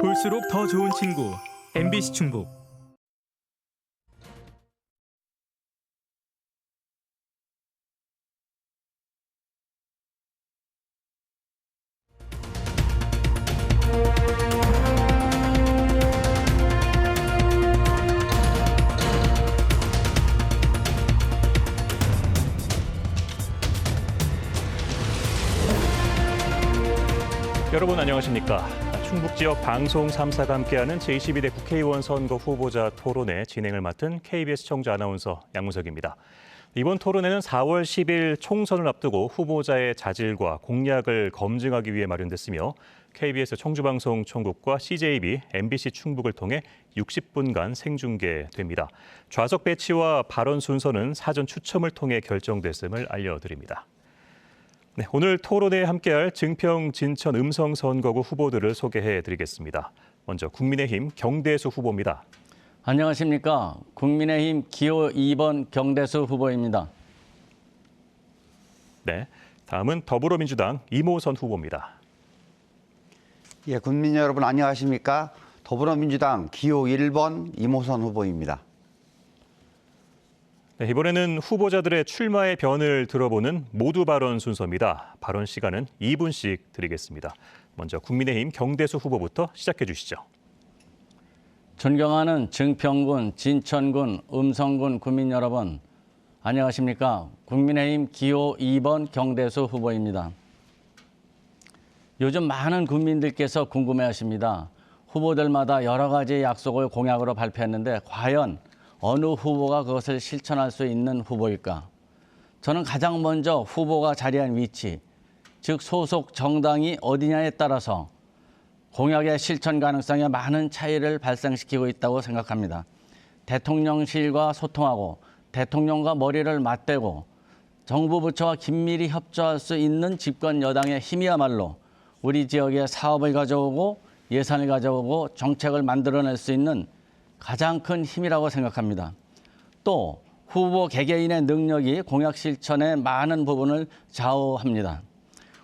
볼수록 더 좋은 친구 MBC 충북. 여러분 안녕하십니까? 충북 지역 방송 3사가 함께하는 제22대 국회의원 선거 후보자 토론회 진행을 맡은 KBS 청주 아나운서 양무석입니다. 이번 토론회는 4월 10일 총선을 앞두고 후보자의 자질과 공약을 검증하기 위해 마련됐으며 KBS 청주방송 총국과 CJB, MBC 충북을 통해 60분간 생중계됩니다. 좌석 배치와 발언 순서는 사전 추첨을 통해 결정됐음을 알려드립니다. 네, 오늘 토론회에 함께할 증평, 진천, 음성 선거구 후보들을 소개해드리겠습니다. 먼저 국민의힘 경대수 후보입니다. 안녕하십니까. 국민의힘 기호 2번 경대수 후보입니다. 네, 다음은 더불어민주당 이모선 후보입니다. 예, 국민 여러분 안녕하십니까. 더불어민주당 기호 1번 이모선 후보입니다. 네, 이번에는 후보자들의 출마의 변을 들어보는 모두 발언 순서입니다. 발언 시간은 2분씩 드리겠습니다. 먼저 국민의힘 경대수 후보부터 시작해 주시죠. 존경하는 증평군, 진천군, 음성군 국민 여러분, 안녕하십니까. 국민의힘 기호 2번 경대수 후보입니다. 요즘 많은 국민들께서 궁금해하십니다. 후보들마다 여러 가지 약속을 공약으로 발표했는데 과연 어느 후보가 그것을 실천할 수 있는 후보일까? 저는 가장 먼저 후보가 자리한 위치, 즉 소속 정당이 어디냐에 따라서 공약의 실천 가능성에 많은 차이를 발생시키고 있다고 생각합니다. 대통령실과 소통하고 대통령과 머리를 맞대고 정부 부처와 긴밀히 협조할 수 있는 집권 여당의 힘이야말로 우리 지역에 사업을 가져오고 예산을 가져오고 정책을 만들어낼 수 있는 가장 큰 힘이라고 생각합니다. 또 후보 개개인의 능력이 공약 실천의 많은 부분을 좌우합니다.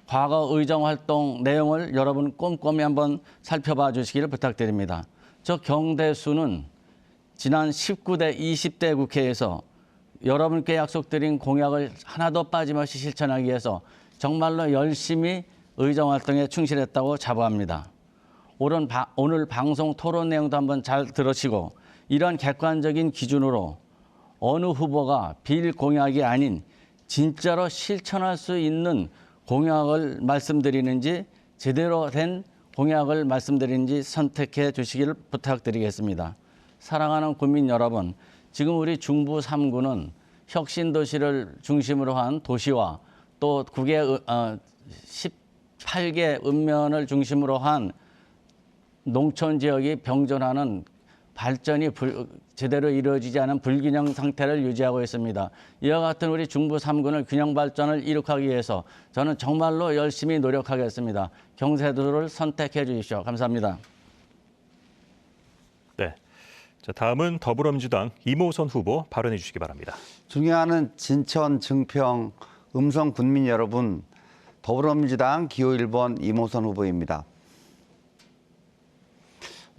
과거 의정활동 내용을 여러분 꼼꼼히 한번 살펴봐 주시기를 부탁드립니다. 저 경대수는 지난 19대, 20대 국회에서 여러분께 약속드린 공약을 하나도 빠짐없이 실천하기 위해서 정말로 열심히 의정활동에 충실했다고 자부합니다. 오늘 방송 토론 내용도 한번 잘 들으시고 이런 객관적인 기준으로 어느 후보가 빌 공약이 아닌 진짜로 실천할 수 있는 공약을 말씀드리는지 제대로 된 공약을 말씀드리는지 선택해 주시기를 부탁드리겠습니다. 사랑하는 국민 여러분, 지금 우리 중부 3구는 혁신도시를 중심으로 한 도시와 또 18개 읍면을 중심으로 한 농촌 지역이 병존하는 발전이 제대로 이루어지지 않은 불균형 상태를 유지하고 있습니다. 이와 같은 우리 중부 3구는 균형 발전을 이룩하기 위해서 저는 정말로 열심히 노력하겠습니다. 경대수를 선택해 주십시오. 감사합니다. 네, 자, 다음은 더불어민주당 이모선 후보 발언해 주시기 바랍니다. 존경하는 진천, 증평, 음성 군민 여러분, 더불어민주당 기호 1번 이모선 후보입니다.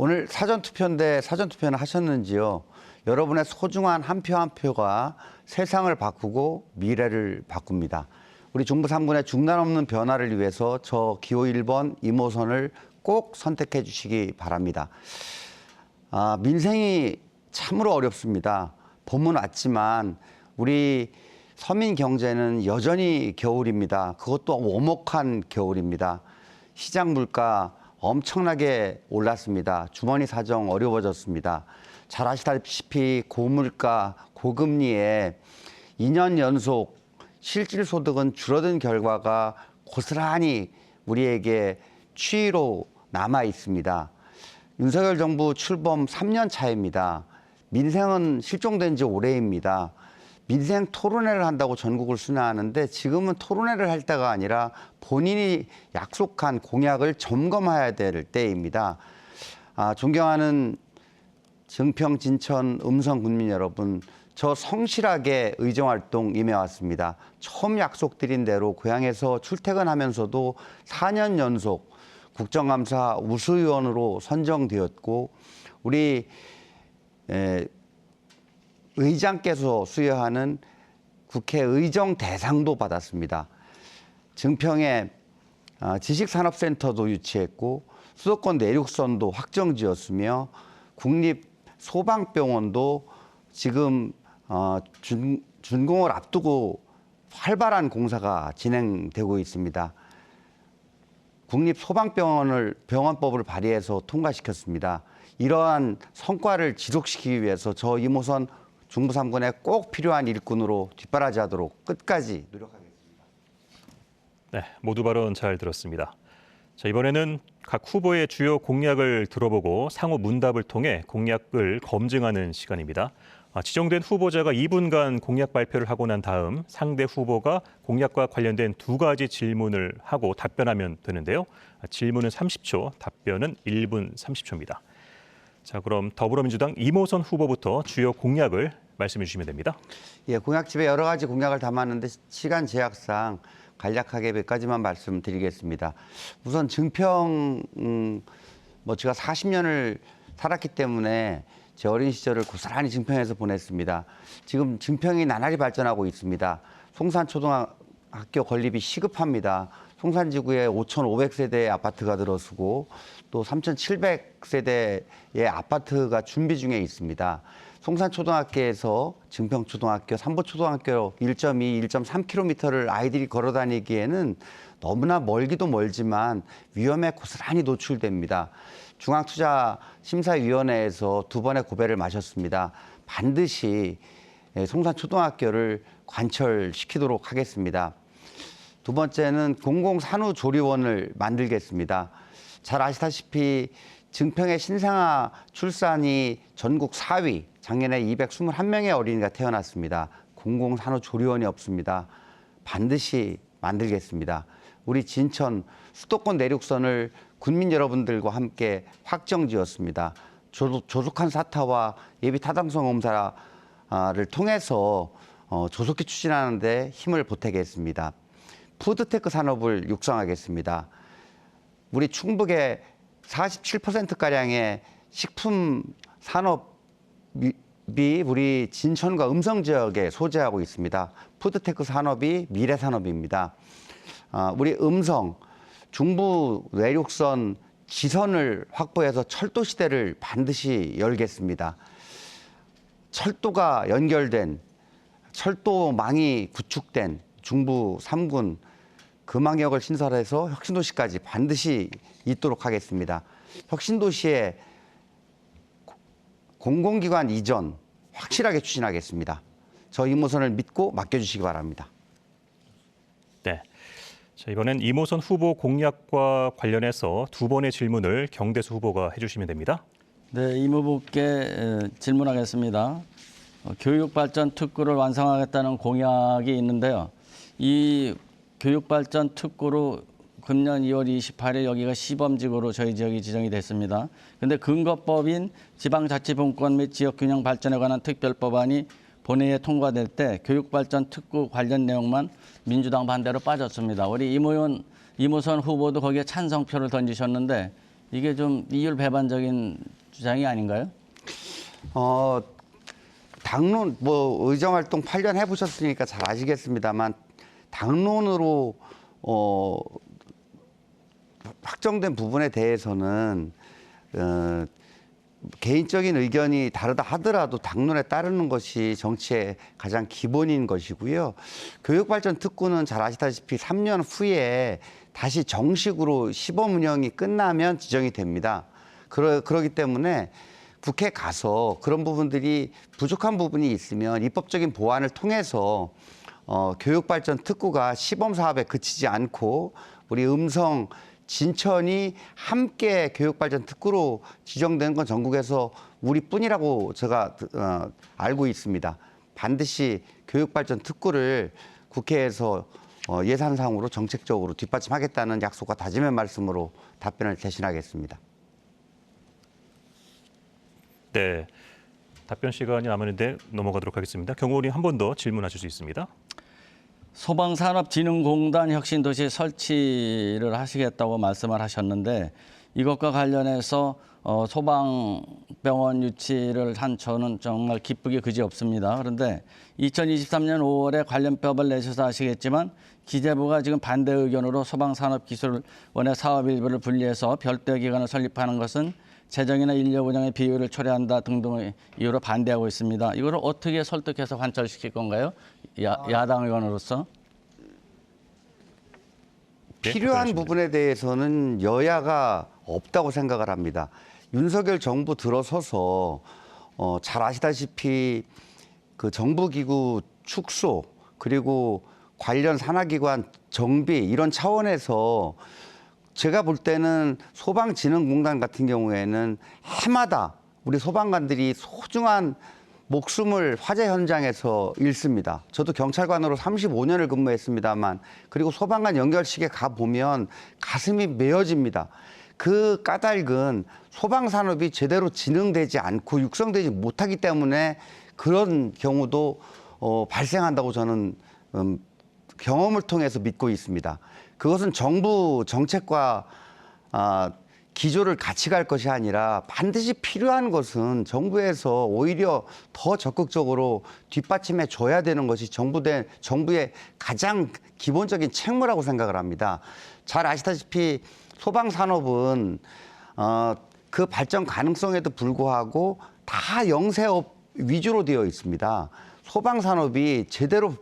오늘 사전투표인데 사전투표는 하셨는지요? 여러분의 소중한 한 표 한 표가 세상을 바꾸고 미래를 바꿉니다. 우리 중부 3군의 중단 없는 변화를 위해서 저 기호 1번 이모선을 꼭 선택해 주시기 바랍니다. 민생이 참으로 어렵습니다. 봄은 왔지만 우리 서민 경제는 여전히 겨울입니다. 그것도 오목한 겨울입니다. 시장 물가 엄청나게 올랐습니다. 주머니 사정 어려워졌습니다. 잘 아시다시피 고물가, 고금리에 2년 연속 실질소득은 줄어든 결과가 고스란히 우리에게 추이로 남아 있습니다. 윤석열 정부 출범 3년 차입니다. 민생은 실종된 지 오래입니다. 민생 토론회를 한다고 전국을 순회하는데 지금은 토론회를 할 때가 아니라 본인이 약속한 공약을 점검해야 될 때입니다. 존경하는 증평, 진천, 음성 군민 여러분, 저 성실하게 의정활동 임해왔습니다. 처음 약속드린 대로 고향에서 출퇴근하면서도 4년 연속 국정감사 우수위원으로 선정되었고 우리 의장께서 수여하는 국회 의정 대상도 받았습니다. 증평에 지식산업센터도 유치했고 수도권 내륙선도 확정지었으며 국립소방병원도 지금 준공을 앞두고 활발한 공사가 진행되고 있습니다. 국립소방병원법을 발의해서 통과시켰습니다. 이러한 성과를 지속시키기 위해서 저 이모선 중부 3군에 꼭 필요한 일꾼으로 뒷바라지하도록 끝까지 노력하겠습니다. 네, 모두 발언 잘 들었습니다. 자, 이번에는 각 후보의 주요 공약을 들어보고 상호 문답을 통해 공약을 검증하는 시간입니다. 지정된 후보자가 2분간 공약 발표를 하고 난 다음 상대 후보가 공약과 관련된 2가지 질문을 하고 답변하면 되는데요. 질문은 30초, 답변은 1분 30초입니다. 자, 그럼 더불어민주당 이모선 후보부터 주요 공약을 말씀해 주시면 됩니다. 예, 공약집에 여러 가지 공약을 담았는데 시간 제약상 간략하게 몇 가지만 말씀드리겠습니다. 우선 증평, 제가 40년을 살았기 때문에 제 어린 시절을 고스란히 증평에서 보냈습니다. 지금 증평이 나날이 발전하고 있습니다. 송산초등학교 건립이 시급합니다. 송산지구에 5,500세대의 아파트가 들어서고 또 3,700세대의 아파트가 준비 중에 있습니다. 송산초등학교에서 증평초등학교, 삼보초등학교 1.2, 1.3km를 아이들이 걸어 다니기에는 너무나 멀기도 멀지만 위험에 고스란히 노출됩니다. 중앙투자심사위원회에서 2번의 고배를 마셨습니다. 반드시 송산초등학교를 관철시키도록 하겠습니다. 두 번째는 공공산후조리원을 만들겠습니다. 잘 아시다시피 증평의 신생아 출산이 전국 4위, 작년에 221명의 어린이가 태어났습니다. 공공산후조리원이 없습니다. 반드시 만들겠습니다. 우리 진천 수도권 내륙선을 군민 여러분들과 함께 확정지었습니다. 조속한 사타와 예비 타당성 검사를 통해서 조속히 추진하는 데 힘을 보태겠습니다. 푸드테크 산업을 육성하겠습니다. 우리 충북의 47%가량의 식품 산업이 우리 진천과 음성 지역에 소재하고 있습니다. 푸드테크 산업이 미래 산업입니다. 우리 음성, 중부 내륙선 지선을 확보해서 철도 시대를 반드시 열겠습니다. 철도가 연결된, 철도망이 구축된 중부 3군 금항역을 신설해서 혁신도시까지 반드시 있도록 하겠습니다. 혁신도시의 공공기관 이전 확실하게 추진하겠습니다. 저 이모선을 믿고 맡겨주시기 바랍니다. 네. 자, 이번엔 이모선 후보 공약과 관련해서 2번의 질문을 경대수 후보가 해주시면 됩니다. 네, 임 후보께 질문하겠습니다. 교육발전 특구를 완성하겠다는 공약이 있는데요. 이 교육발전 특구로 금년 2월 28일 여기가 시범지구로 저희 지역이 지정이 됐습니다. 그런데 근거법인 지방자치분권 및 지역균형 발전에 관한 특별법안이 본회의에 통과될 때 교육발전 특구 관련 내용만 민주당 반대로 빠졌습니다. 우리 이모선 후보도 거기에 찬성표를 던지셨는데 이게 좀 이율 배반적인 주장이 아닌가요? 당론 의정활동 8년 해보셨으니까 잘 아시겠습니다만 당론으로 확정된 부분에 대해서는 개인적인 의견이 다르다 하더라도 당론에 따르는 것이 정치의 가장 기본인 것이고요. 교육발전 특구는 잘 아시다시피 3년 후에 다시 정식으로 시범 운영이 끝나면 지정이 됩니다. 그러기 때문에 국회에 가서 그런 부분들이 부족한 부분이 있으면 입법적인 보완을 통해서 교육발전 특구가 시범 사업에 그치지 않고 우리 음성, 진천이 함께 교육발전 특구로 지정된 건 전국에서 우리뿐이라고 제가 알고 있습니다. 반드시 교육발전 특구를 국회에서 예산상으로 정책적으로 뒷받침하겠다는 약속과 다짐의 말씀으로 답변을 대신하겠습니다. 네, 답변 시간이 남았는데 넘어가도록 하겠습니다. 경호 의원님 한 번 더 질문하실 수 있습니다. 소방산업진흥공단 혁신도시 설치를 하시겠다고 말씀을 하셨는데 이것과 관련해서 소방병원 유치를 한 저는 정말 기쁘게 그지없습니다. 그런데 2023년 5월에 관련법을 내셔서 아시겠지만 기재부가 지금 반대 의견으로 소방산업기술원의 사업 일부를 분리해서 별도의 기관을 설립하는 것은 재정이나 인력 운영의 비효율을 초래한다 등등의 이유로 반대하고 있습니다. 이걸 어떻게 설득해서 관철시킬 건가요? 야당 의원으로서. 네, 필요한 답변하십니다. 부분에 대해서는 여야가 없다고 생각을 합니다. 윤석열 정부 들어서서 잘 아시다시피 그 정부기구 축소 그리고 관련 산하기관 정비 이런 차원에서 제가 볼 때는 소방진흥공단 같은 경우에는 해마다 우리 소방관들이 소중한 목숨을 화재 현장에서 잃습니다. 저도 경찰관으로 35년을 근무했습니다만 그리고 소방관 연결식에 가보면 가슴이 메어집니다. 그 까닭은 소방산업이 제대로 진흥되지 않고 육성되지 못하기 때문에 그런 경우도 발생한다고 저는 경험을 통해서 믿고 있습니다. 그것은 정부 정책과 기조를 같이 갈 것이 아니라 반드시 필요한 것은 정부에서 오히려 더 적극적으로 뒷받침해 줘야 되는 것이 정부의 가장 기본적인 책무라고 생각을 합니다. 잘 아시다시피 소방산업은 그 발전 가능성에도 불구하고 다 영세업 위주로 되어 있습니다. 소방산업이 제대로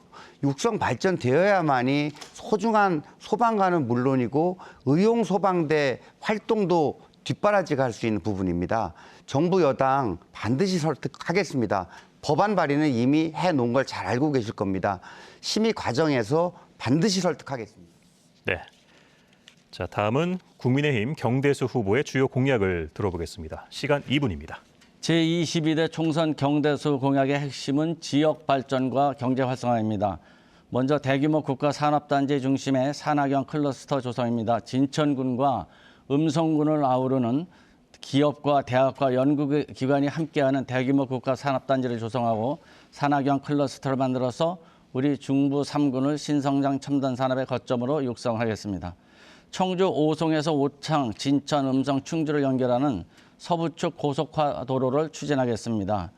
육성 발전되어야만이 소중한 소방관은 물론이고 의용 소방대 활동도 뒷바라지가 할 수 있는 부분입니다. 정부 여당 반드시 설득하겠습니다. 법안 발의는 이미 해놓은 걸 잘 알고 계실 겁니다. 심의 과정에서 반드시 설득하겠습니다. 네. 자, 다음은 국민의힘 경대수 후보의 주요 공약을 들어보겠습니다. 시간 2분입니다. 제22대 총선 경대수 공약의 핵심은 지역 발전과 경제 활성화입니다. 먼저 대규모 국가산업단지 중심의 산학형 클러스터 조성입니다. 진천군과 음성군을 아우르는 기업과 대학과 연구기관이 함께하는 대규모 국가산업단지를 조성하고 산학형 클러스터를 만들어서 우리 중부 3군을 신성장 첨단 산업의 거점으로 육성하겠습니다. 청주 오송에서 오창, 진천, 음성, 충주를 연결하는 서부축 고속화 도로를 추진하겠습니다.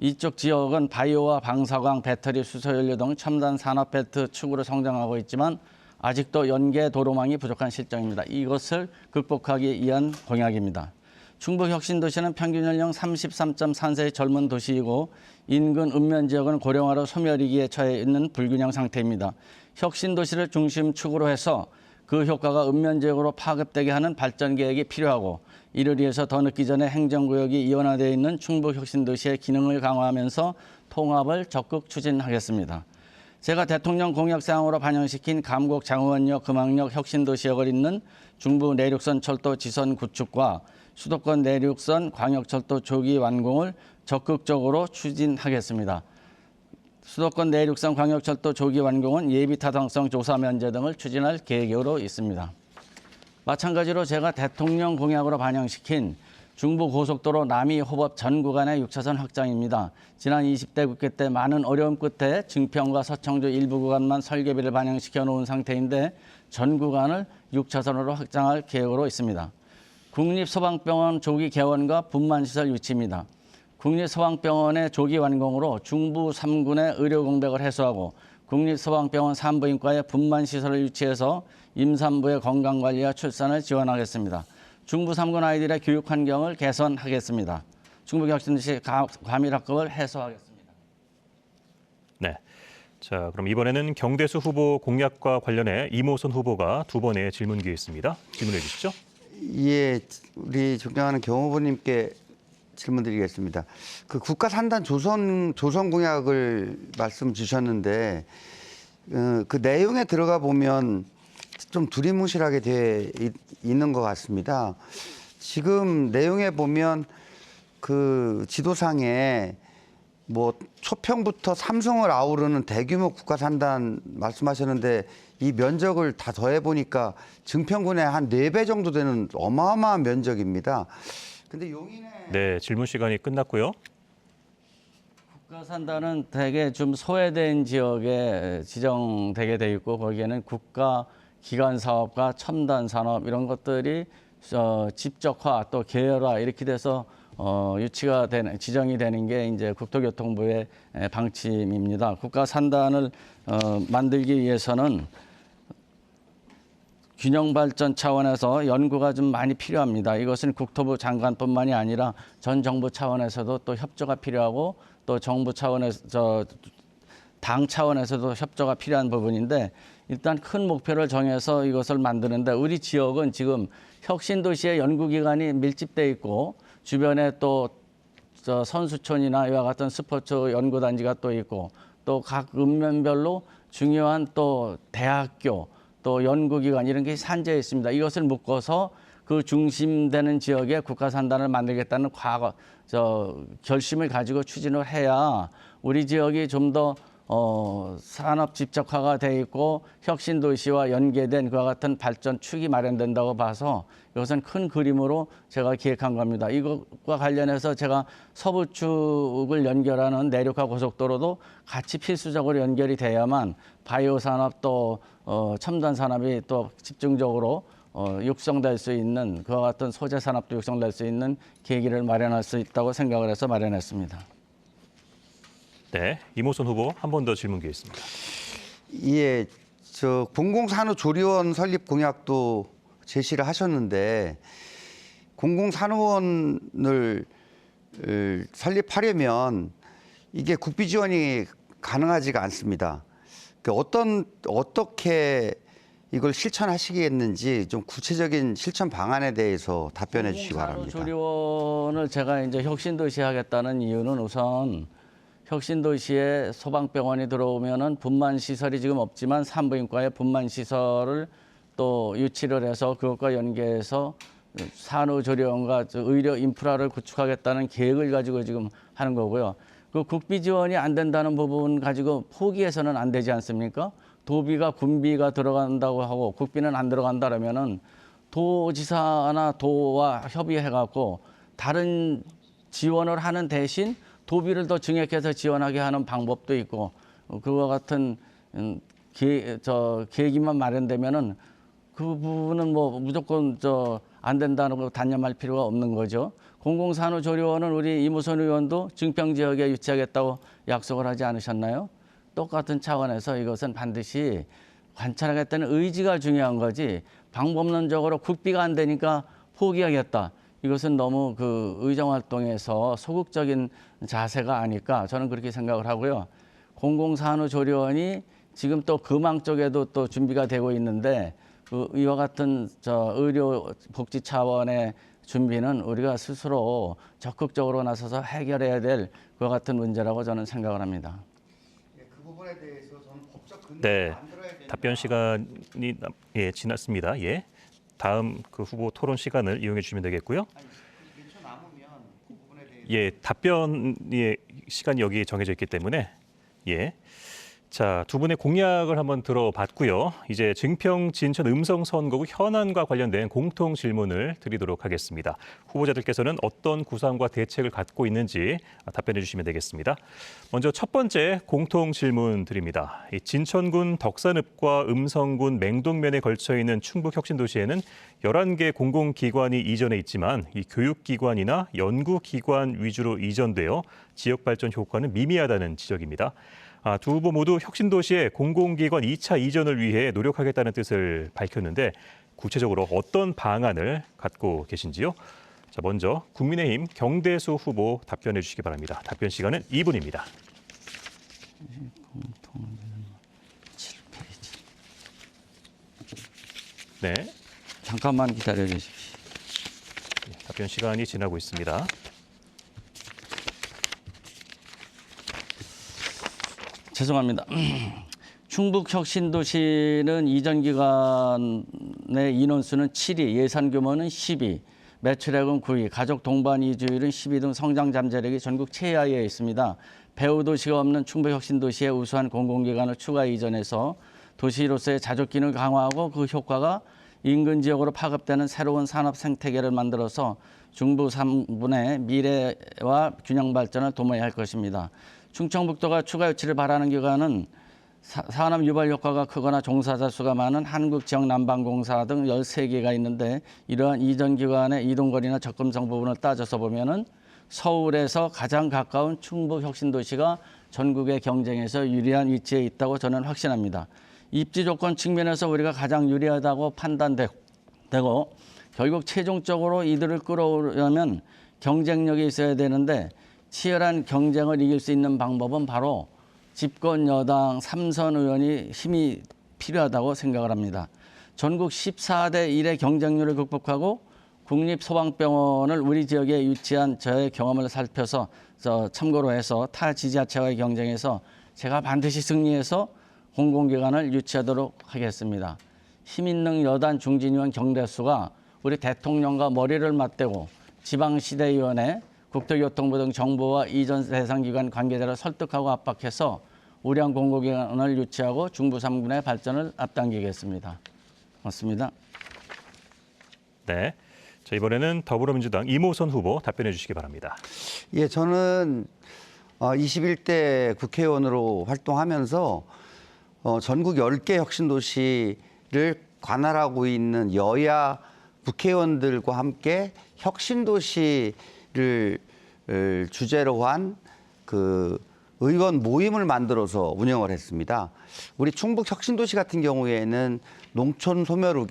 이쪽 지역은 바이오와 방사광, 배터리, 수소연료 등 첨단 산업 벨트 축으로 성장하고 있지만 아직도 연계 도로망이 부족한 실정입니다. 이것을 극복하기 위한 공약입니다. 충북 혁신도시는 평균 연령 33.3세의 젊은 도시이고 인근 읍면 지역은 고령화로 소멸위기에 처해 있는 불균형 상태입니다. 혁신도시를 중심축으로 해서 그 효과가 읍면 지역으로 파급되게 하는 발전 계획이 필요하고 이를 위해서 더 늦기 전에 행정구역이 이원화되어 있는 충북 혁신도시의 기능을 강화하면서 통합을 적극 추진하겠습니다. 제가 대통령 공약사항으로 반영시킨 감곡 장원역, 금학역, 혁신도시역을 잇는 중부 내륙선 철도 지선 구축과 수도권 내륙선 광역철도 조기 완공을 적극적으로 추진하겠습니다. 수도권 내륙선 광역철도 조기 완공은 예비타당성 조사 면제 등을 추진할 계획으로 있습니다. 마찬가지로 제가 대통령 공약으로 반영시킨 중부고속도로 남이호법 전 구간의 6차선 확장입니다. 지난 20대 국회 때 많은 어려움 끝에 증평과 서청주 일부 구간만 설계비를 반영시켜 놓은 상태인데 전 구간을 6차선으로 확장할 계획으로 있습니다. 국립소방병원 조기 개원과 분만시설 유치입니다. 국립소방병원의 조기 완공으로 중부 3군의 의료 공백을 해소하고 국립소방병원 산부인과의 분만시설을 유치해서 임산부의 건강관리와 출산을 지원하겠습니다. 중부 3군 아이들의 교육 환경을 개선하겠습니다. 충북혁신도시 과밀학급을 해소하겠습니다. 네. 자, 그럼 이번에는 경대수 후보 공약과 관련해 이모선 후보가 두 번의 질문 기회 있습니다. 질문해 주시죠. 예, 우리 존경하는 경 후보님께 질문드리겠습니다. 그 국가산단 조선 공약을 말씀 주셨는데 그 내용에 들어가 보면 좀 두리뭉실하게 돼 있는 것 같습니다. 지금 내용에 보면 그 지도상에 뭐 초평부터 삼성을 아우르는 대규모 국가산단 말씀하셨는데 이 면적을 다 더해 보니까 증평군의 한 4배 정도 되는 어마어마한 면적입니다. 근데 용인에 네, 질문 시간이 끝났고요. 국가산단은 대개 좀 소외된 지역에 지정되게 돼 있고 거기에는 국가 기관 사업과 첨단 산업 이런 것들이 집적화 또 계열화 이렇게 돼서 유치가 되는 지정이 되는 게 이제 국토교통부의 방침입니다. 국가산단을 만들기 위해서는 균형 발전 차원에서 연구가 좀 많이 필요합니다. 이것은 국토부 장관뿐만이 아니라 전 정부 차원에서도 또 협조가 필요하고 또 정부 차원에서 당 차원에서도 협조가 필요한 부분인데 일단 큰 목표를 정해서 이것을 만드는데 우리 지역은 지금 혁신도시의 연구기관이 밀집돼 있고 주변에 또 선수촌이나 이와 같은 스포츠 연구단지가 또 있고 또 각 읍면별로 중요한 또 대학교 또 연구기관 이런 게 산재해 있습니다. 이것을 묶어서 그 중심되는 지역에 국가산단을 만들겠다는 결심을 가지고 추진을 해야 우리 지역이 좀 더 산업 집적화가 돼 있고 혁신 도시와 연계된 그와 같은 발전 축이 마련된다고 봐서 이것은 큰 그림으로 제가 기획한 겁니다. 이것과 관련해서 제가 서부 축을 연결하는 내륙화 고속도로도 같이 필수적으로 연결이 돼야만 바이오 산업 또 첨단 산업이 또 집중적으로 육성될 수 있는 그와 같은 소재 산업도 육성될 수 있는 계기를 마련할 수 있다고 생각을 해서 마련했습니다. 네, 이모선 후보 한 번 더 질문 기회 있습니다. 예, 공공산후조리원 설립 공약도 제시를 하셨는데 공공산후원을 설립하려면 이게 국비 지원이 가능하지가 않습니다. 어떻게 이걸 실천하시겠는지 좀 구체적인 실천 방안에 대해서 답변해 주시기 바랍니다. 조리원을 제가 이제 혁신도시 하겠다는 이유는 우선 혁신도시에 소방병원이 들어오면은 분만 시설이 지금 없지만 산부인과에 분만 시설을 또 유치를 해서 그것과 연계해서 산후조리원과 의료 인프라를 구축하겠다는 계획을 가지고 지금 하는 거고요. 그 국비 지원이 안 된다는 부분 가지고 포기해서는 안 되지 않습니까? 도비가 군비가 들어간다고 하고 국비는 안 들어간다라면은 도지사나 도와 협의해갖고 다른 지원을 하는 대신 도비를 더 증액해서 지원하게 하는 방법도 있고 그와 같은 계기만 마련되면은 그 부분은 뭐 무조건 안 된다는 거 단념할 필요가 없는 거죠. 공공산후조리원은 우리 이무선 의원도 증평 지역에 유치하겠다고 약속을 하지 않으셨나요? 똑같은 차원에서 이것은 반드시 관찰하겠다는 의지가 중요한 거지 방법론적으로 국비가 안 되니까 포기하겠다. 이것은 너무 그 의정활동에서 소극적인 자세가 아닐까 저는 그렇게 생각을 하고요. 공공산후조리원이 지금 또 금왕 쪽에도 또 준비가 되고 있는데 이와 같은 의료복지 차원의 준비는 우리가 스스로 적극적으로 나서서 해결해야 될 그와 같은 문제라고 저는 생각을 합니다. 그 부분에 대해서 저는 법적 네, 답변 시간이 지났습니다. 예, 다음 그 후보 토론 시간을 이용해 주시면 되겠고요. 예, 답변 시간이 여기 정해져 있기 때문에 예. 자, 두 분의 공약을 한번 들어봤고요. 이제 증평 진천 음성 선거구 현안과 관련된 공통 질문을 드리도록 하겠습니다. 후보자들께서는 어떤 구상과 대책을 갖고 있는지 답변해 주시면 되겠습니다. 먼저 첫 번째 공통 질문 드립니다. 이 진천군 덕산읍과 음성군 맹동면에 걸쳐 있는 충북 혁신도시에는 11개 공공기관이 이전해 있지만 이 교육기관이나 연구기관 위주로 이전되어 지역 발전 효과는 미미하다는 지적입니다. 두 후보 모두 혁신도시의 공공기관 2차 이전을 위해 노력하겠다는 뜻을 밝혔는데 구체적으로 어떤 방안을 갖고 계신지요? 자, 먼저 국민의힘 경대수 후보 답변해 주시기 바랍니다. 답변 시간은 2분입니다. 7페이지. 네, 잠깐만 기다려 주십시오. 답변 시간이 지나고 있습니다. 죄송합니다. 충북 혁신도시는 이전 기간의 인원수는 7위, 예산 규모는 10위, 매출액은 9위, 가족 동반 이주율은 10위 등 성장 잠재력이 전국 최하위에 있습니다. 배후 도시가 없는 충북 혁신도시에 우수한 공공기관을 추가 이전해서 도시로서의 자족 기능을 강화하고 그 효과가 인근 지역으로 파급되는 새로운 산업 생태계를 만들어서 중부 3분의 미래와 균형 발전을 도모해야 할 것입니다. 충청북도가 추가 유치를 바라는 기관은 산업 유발 효과가 크거나 종사자 수가 많은 한국지역난방공사 등 13개가 있는데 이러한 이전 기관의 이동거리나 접근성 부분을 따져서 보면은 서울에서 가장 가까운 충북 혁신도시가 전국의 경쟁에서 유리한 위치에 있다고 저는 확신합니다. 입지 조건 측면에서 우리가 가장 유리하다고 판단되고 결국 최종적으로 이들을 끌어오려면 경쟁력이 있어야 되는데 치열한 경쟁을 이길 수 있는 방법은 바로 집권 여당 3선 의원이 힘이 필요하다고 생각을 합니다. 전국 14대 1의 경쟁률을 극복하고 국립소방병원을 우리 지역에 유치한 저의 경험을 살펴서 참고로 해서 타 지자체와의 경쟁에서 제가 반드시 승리해서 공공기관을 유치하도록 하겠습니다. 힘있는 여단 중진의원 경대수가 우리 대통령과 머리를 맞대고 지방시대위원회, 국토교통부 등 정부와 이전 대상 기관 관계자를 설득하고 압박해서 우량 공공기관을 유치하고 중부 3군의 발전을 앞당기겠습니다. 고맙습니다. 네. 자, 이번에는 더불어민주당 이모선 후보 답변해 주시기 바랍니다. 예, 저는 21대 국회의원으로 활동하면서 전국 10개 혁신도시를 관할하고 있는 여야 국회의원들과 함께 혁신도시를 주제로 한 그 의원 모임을 만들어서 운영을 했습니다. 우리 충북 혁신도시 같은 경우에는 농촌 소멸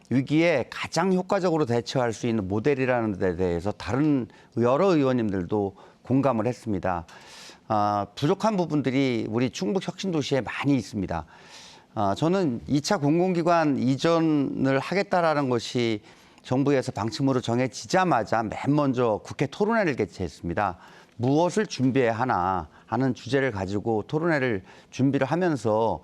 위기에 가장 효과적으로 대처할 수 있는 모델이라는 데 대해서 다른 여러 의원님들도 공감을 했습니다. 부족한 부분들이 우리 충북 혁신도시에 많이 있습니다. 저는 2차 공공기관 이전을 하겠다라는 것이 정부에서 방침으로 정해지자마자 맨 먼저 국회 토론회를 개최했습니다. 무엇을 준비해야 하나 하는 주제를 가지고 토론회를 준비를 하면서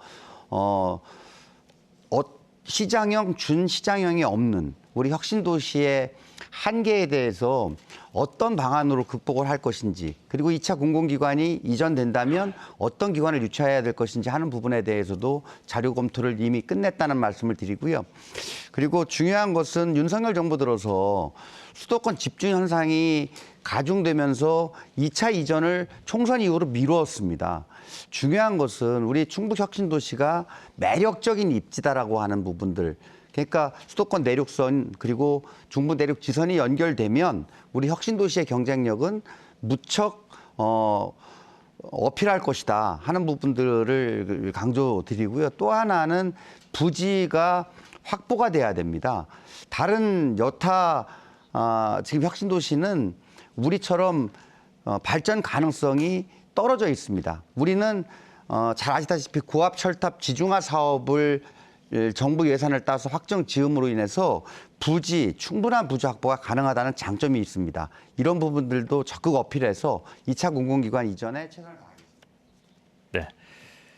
시장형, 준시장형이 없는 우리 혁신도시의 한계에 대해서 어떤 방안으로 극복을 할 것인지, 그리고 2차 공공기관이 이전된다면 어떤 기관을 유치해야 될 것인지 하는 부분에 대해서도 자료 검토를 이미 끝냈다는 말씀을 드리고요. 그리고 중요한 것은 윤석열 정부 들어서 수도권 집중 현상이 가중되면서 2차 이전을 총선 이후로 미루었습니다. 중요한 것은 우리 충북 혁신도시가 매력적인 입지다라고 하는 부분들, 그러니까 수도권 내륙선 그리고 중부 내륙 지선이 연결되면 우리 혁신도시의 경쟁력은 무척 어필할 것이다 하는 부분들을 강조드리고요. 또 하나는 부지가 확보가 돼야 됩니다. 다른 여타 지금 혁신도시는 우리처럼 발전 가능성이 떨어져 있습니다. 우리는 잘 아시다시피 고압 철탑 지중화 사업을 정부 예산을 따서 확정 지음으로 인해서 충분한 부지 확보가 가능하다는 장점이 있습니다. 이런 부분들도 적극 어필해서 2차 공공기관 이전에 최선을 다하겠습니다. 네.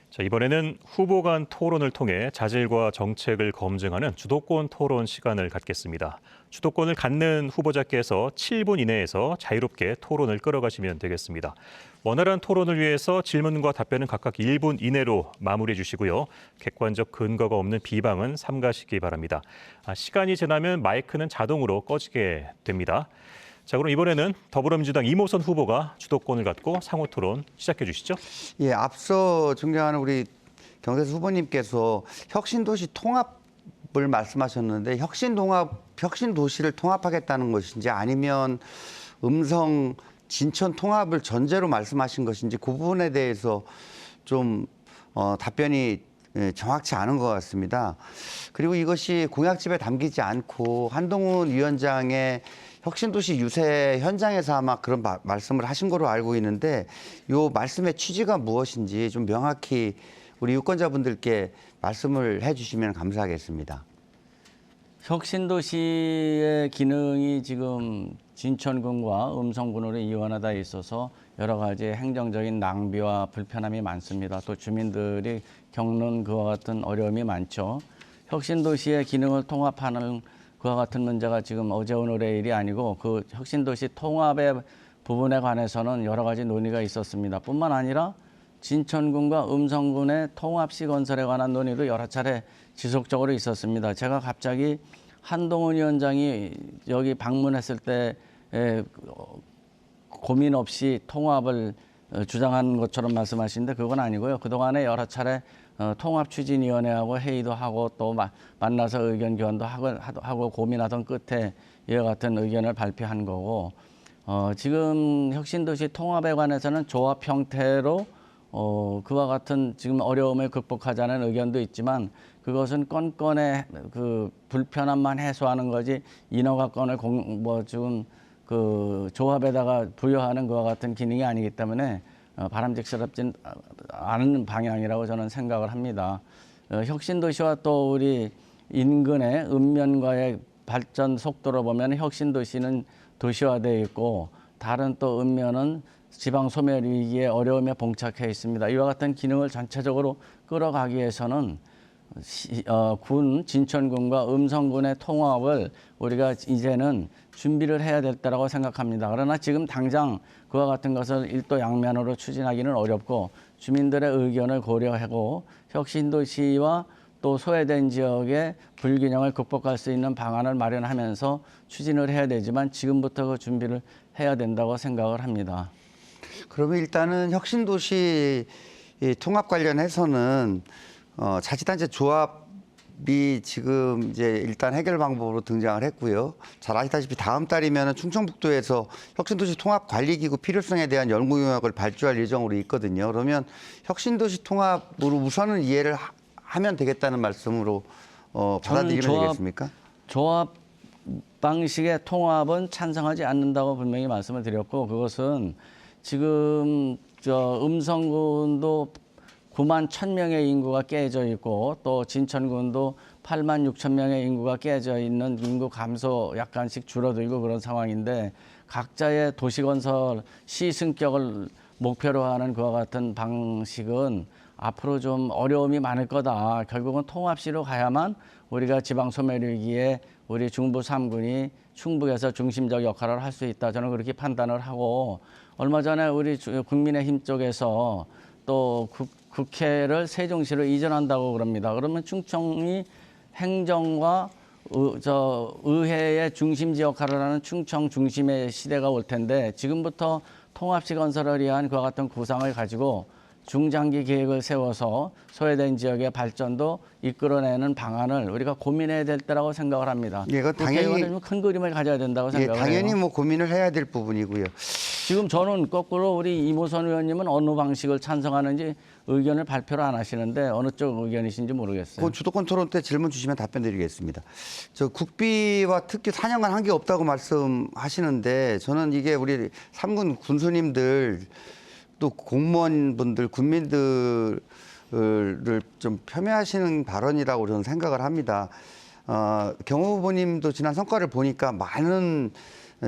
자, 이번에는 후보 간 토론을 통해 자질과 정책을 검증하는 주도권 토론 시간을 갖겠습니다. 주도권을 갖는 후보자께서 7분 이내에서 자유롭게 토론을 끌어가시면 되겠습니다. 원활한 토론을 위해서 질문과 답변은 각각 1분 이내로 마무리해 주시고요. 객관적 근거가 없는 비방은 삼가시기 바랍니다. 시간이 지나면 마이크는 자동으로 꺼지게 됩니다. 자, 그럼 이번에는 더불어민주당 이모선 후보가 주도권을 갖고 상호 토론 시작해 주시죠. 예, 앞서 존경하는 우리 경대수 후보님께서 혁신도시 통합을 말씀하셨는데 혁신도시를 통합하겠다는 것인지 아니면 음성 진천 통합을 전제로 말씀하신 것인지 그 부분에 대해서 좀 답변이 정확치 않은 것 같습니다. 그리고 이것이 공약집에 담기지 않고 한동훈 위원장의 혁신도시 유세 현장에서 아마 그런 말씀을 하신 거로 알고 있는데 이 말씀의 취지가 무엇인지 좀 명확히 우리 유권자분들께 말씀을 해주시면 감사하겠습니다. 혁신도시의 기능이 지금 진천군과 음성군으로 이원하다 있어서 여러 가지 행정적인 낭비와 불편함이 많습니다. 또 주민들이 겪는 그와 같은 어려움이 많죠. 혁신도시의 기능을 통합하는 그와 같은 문제가 지금 어제 오늘의 일이 아니고 그 혁신도시 통합의 부분에 관해서는 여러 가지 논의가 있었습니다. 뿐만 아니라 진천군과 음성군의 통합시 건설에 관한 논의도 여러 차례 지속적으로 있었습니다. 제가 갑자기 한동훈 위원장이 여기 방문했을 때 고민 없이 통합을 주장한 것처럼 말씀하시는데 그건 아니고요. 그동안에 여러 차례 통합추진위원회하고 회의도 하고 또 만나서 의견 교환도 하고 고민하던 끝에 이와 같은 의견을 발표한 거고 지금 혁신도시 통합에 관해서는 조합 형태로 그와 같은 지금 어려움을 극복하자는 의견도 있지만 그것은 건건의 그 불편함만 해소하는 거지 인허가 건을 지금 그 조합에다가 부여하는 그와 같은 기능이 아니기 때문에 바람직스럽진 않은 방향이라고 저는 생각을 합니다. 혁신도시와 또 우리 인근의 읍면과의 발전 속도로 보면 혁신도시는 도시화되어 있고 다른 또 읍면은 지방 소멸 위기에 어려움에 봉착해 있습니다. 이와 같은 기능을 전체적으로 끌어가기 위해서는 진천군과 음성군의 통합을 우리가 이제는 준비를 해야 될 때라고 생각합니다. 그러나 지금 당장 그와 같은 것을 일도 양면으로 추진하기는 어렵고 주민들의 의견을 고려하고 혁신도시와 또 소외된 지역의 불균형을 극복할 수 있는 방안을 마련하면서 추진을 해야 되지만 지금부터 그 준비를 해야 된다고 생각을 합니다. 그러면 일단은 혁신도시 통합 관련해서는 자치단체 조합이 지금 이제 일단 해결 방법으로 등장을 했고요. 잘 아시다시피 다음 달이면 충청북도에서 혁신도시 통합관리기구 필요성에 대한 연구용역을 발주할 예정으로 있거든요. 그러면 혁신도시 통합으로 우선은 이해를 하면 되겠다는 말씀으로 받아들이면 되겠습니까? 조합 방식의 통합은 찬성하지 않는다고 분명히 말씀을 드렸고 그것은 지금 음성군도 9만 1,000명의 인구가 깨져 있고 또 진천군도 8만 6천 명의 인구가 깨져 있는 인구 감소 약간씩 줄어들고 그런 상황인데 각자의 도시건설 시승격을 목표로 하는 그와 같은 방식은 앞으로 좀 어려움이 많을 거다. 결국은 통합시로 가야만 우리가 지방 소멸 위기에 우리 중부 3군이 충북에서 중심적 역할을 할 수 있다. 저는 그렇게 판단을 하고 얼마 전에 우리 국민의힘 쪽에서 또 국회를 세종시로 이전한다고 그럽니다. 그러면 충청이 행정과 의회의 중심지 역할을 하는 충청 중심의 시대가 올 텐데 지금부터 통합시 건설을 위한 그와 같은 구상을 가지고 중장기 계획을 세워서 소외된 지역의 발전도 이끌어내는 방안을 우리가 고민해야 될 때라고 생각을 합니다. 예, 당연히 큰 그림을 가져야 된다고 생각을 당연히 해요. 뭐 고민을 해야 될 부분이고요. 지금 저는 거꾸로 우리 이모선 의원님은 어느 방식을 찬성하는지 의견을 발표를 안 하시는데 어느 쪽 의견이신지 모르겠어요. 그 주도권 토론 때 질문 주시면 답변 드리겠습니다. 저 국비와 특기 4년간 한 게 없다고 말씀하시는데 저는 이게 우리 3군 군수님들 또 공무원분들, 군민들을 좀 폄훼하시는 발언이라고 저는 생각을 합니다. 경호 후보님도 지난 성과를 보니까 많은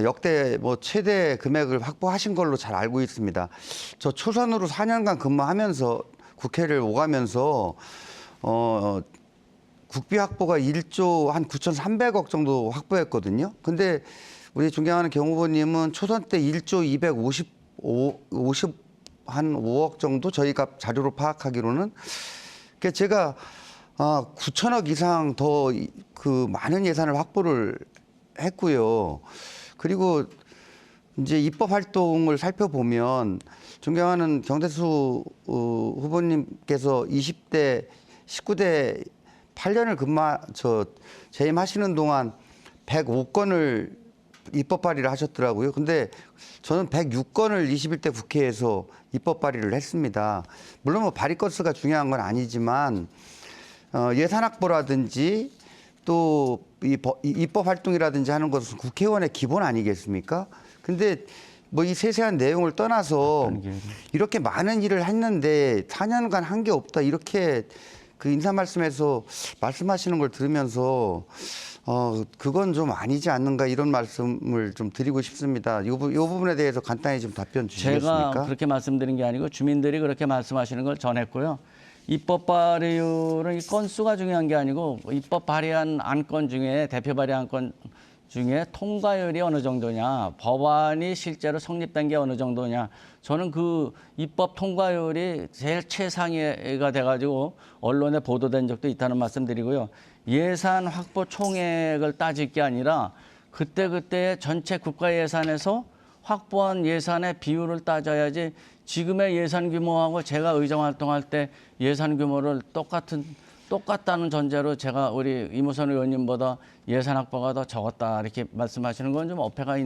역대 뭐 최대 금액을 확보하신 걸로 잘 알고 있습니다. 저 초선으로 4년간 근무하면서 국회를 오가면서 국비 확보가 1조 한 9,300억 정도 확보했거든요. 근데 우리 존경하는 경호 후보님은 초선 때 1조 250한5억 정도 저희가 자료로 파악하기로는 그러니까 제가 9천억 이상 더 그 많은 예산을 확보를 했고요. 그리고 이제 입법 활동을 살펴보면 존경하는 경대수 후보님께서 20대 19대 8년을 재임하시는 동안 105건을 입법 발의를 하셨더라고요. 근데 저는 106건을 21대 국회에서 입법 발의를 했습니다. 물론 뭐 발의 건수가 중요한 건 아니지만 예산 확보라든지 또 입법 활동이라든지 하는 것은 국회의원의 기본 아니겠습니까? 근데 뭐 이 세세한 내용을 떠나서 이렇게 많은 일을 했는데 4년간 한 게 없다 이렇게 그 인사 말씀에서 말씀하시는 걸 들으면서 그건 좀 아니지 않는가 이런 말씀을 좀 드리고 싶습니다. 이 부분에 대해서 간단히 좀 답변 주시겠습니까? 제가 그렇게 말씀드린 게 아니고 주민들이 그렇게 말씀하시는 걸 전했고요. 입법 발의율은 건수가 중요한 게 아니고 입법 발의한 안건 중에 대표 발의한 건 중에 통과율이 어느 정도냐, 법안이 실제로 성립된 게 어느 정도냐. 저는 그 입법 통과율이 제일 최상위가 돼가지고 언론에 보도된 적도 있다는 말씀드리고요. 예산 확보 총액을 따질 게 아니라 그때그때 전체 국가 예산에서 확보한 예산의 비율을 따져야지 지금의 예산 규모하고 제가 의정 활동할 때 예산 규모를 똑같다는 전제로 제가 우리 이무선 의원님보다 예산 확보가 더 적었다 이렇게 말씀하시는 건 좀 어폐가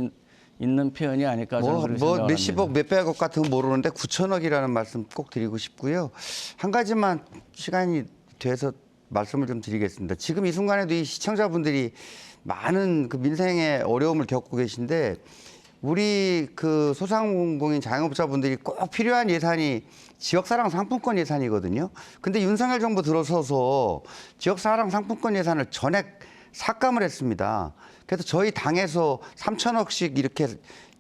있는 표현이 아닐까 저는 그렇게 생각을 몇십억 합니다. 몇백억 같은 건 모르는데 9천억이라는 말씀 꼭 드리고 싶고요. 한 가지만 시간이 돼서 말씀을 좀 드리겠습니다. 지금 이 순간에도 이 시청자분들이 많은 그 민생의 어려움을 겪고 계신데 우리 그 소상공인 자영업자분들이 꼭 필요한 예산이 지역사랑 상품권 예산이거든요. 근데 윤석열 정부 들어서서 지역사랑 상품권 예산을 전액 삭감을 했습니다. 그래서 저희 당에서 3천억씩 이렇게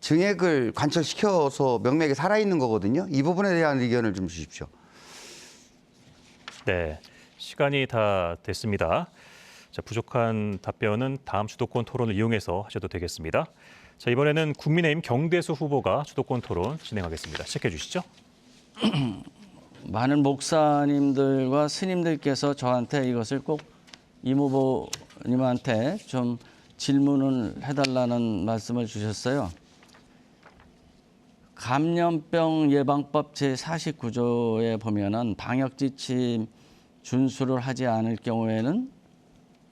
증액을 관철시켜서 명맥이 살아있는 거거든요. 이 부분에 대한 의견을 좀 주십시오. 네, 시간이 다 됐습니다. 자, 부족한 답변은 다음 주도권 토론을 이용해서 하셔도 되겠습니다. 자, 이번에는 국민의힘 경대수 후보가 주도권 토론 진행하겠습니다. 시작해 주시죠. 많은 목사님들과 스님들께서 저한테 이것을 꼭 임 후보님한테 좀 질문을 해달라는 말씀을 주셨어요. 감염병 예방법 제49조에 보면은 방역 지침 준수를 하지 않을 경우에는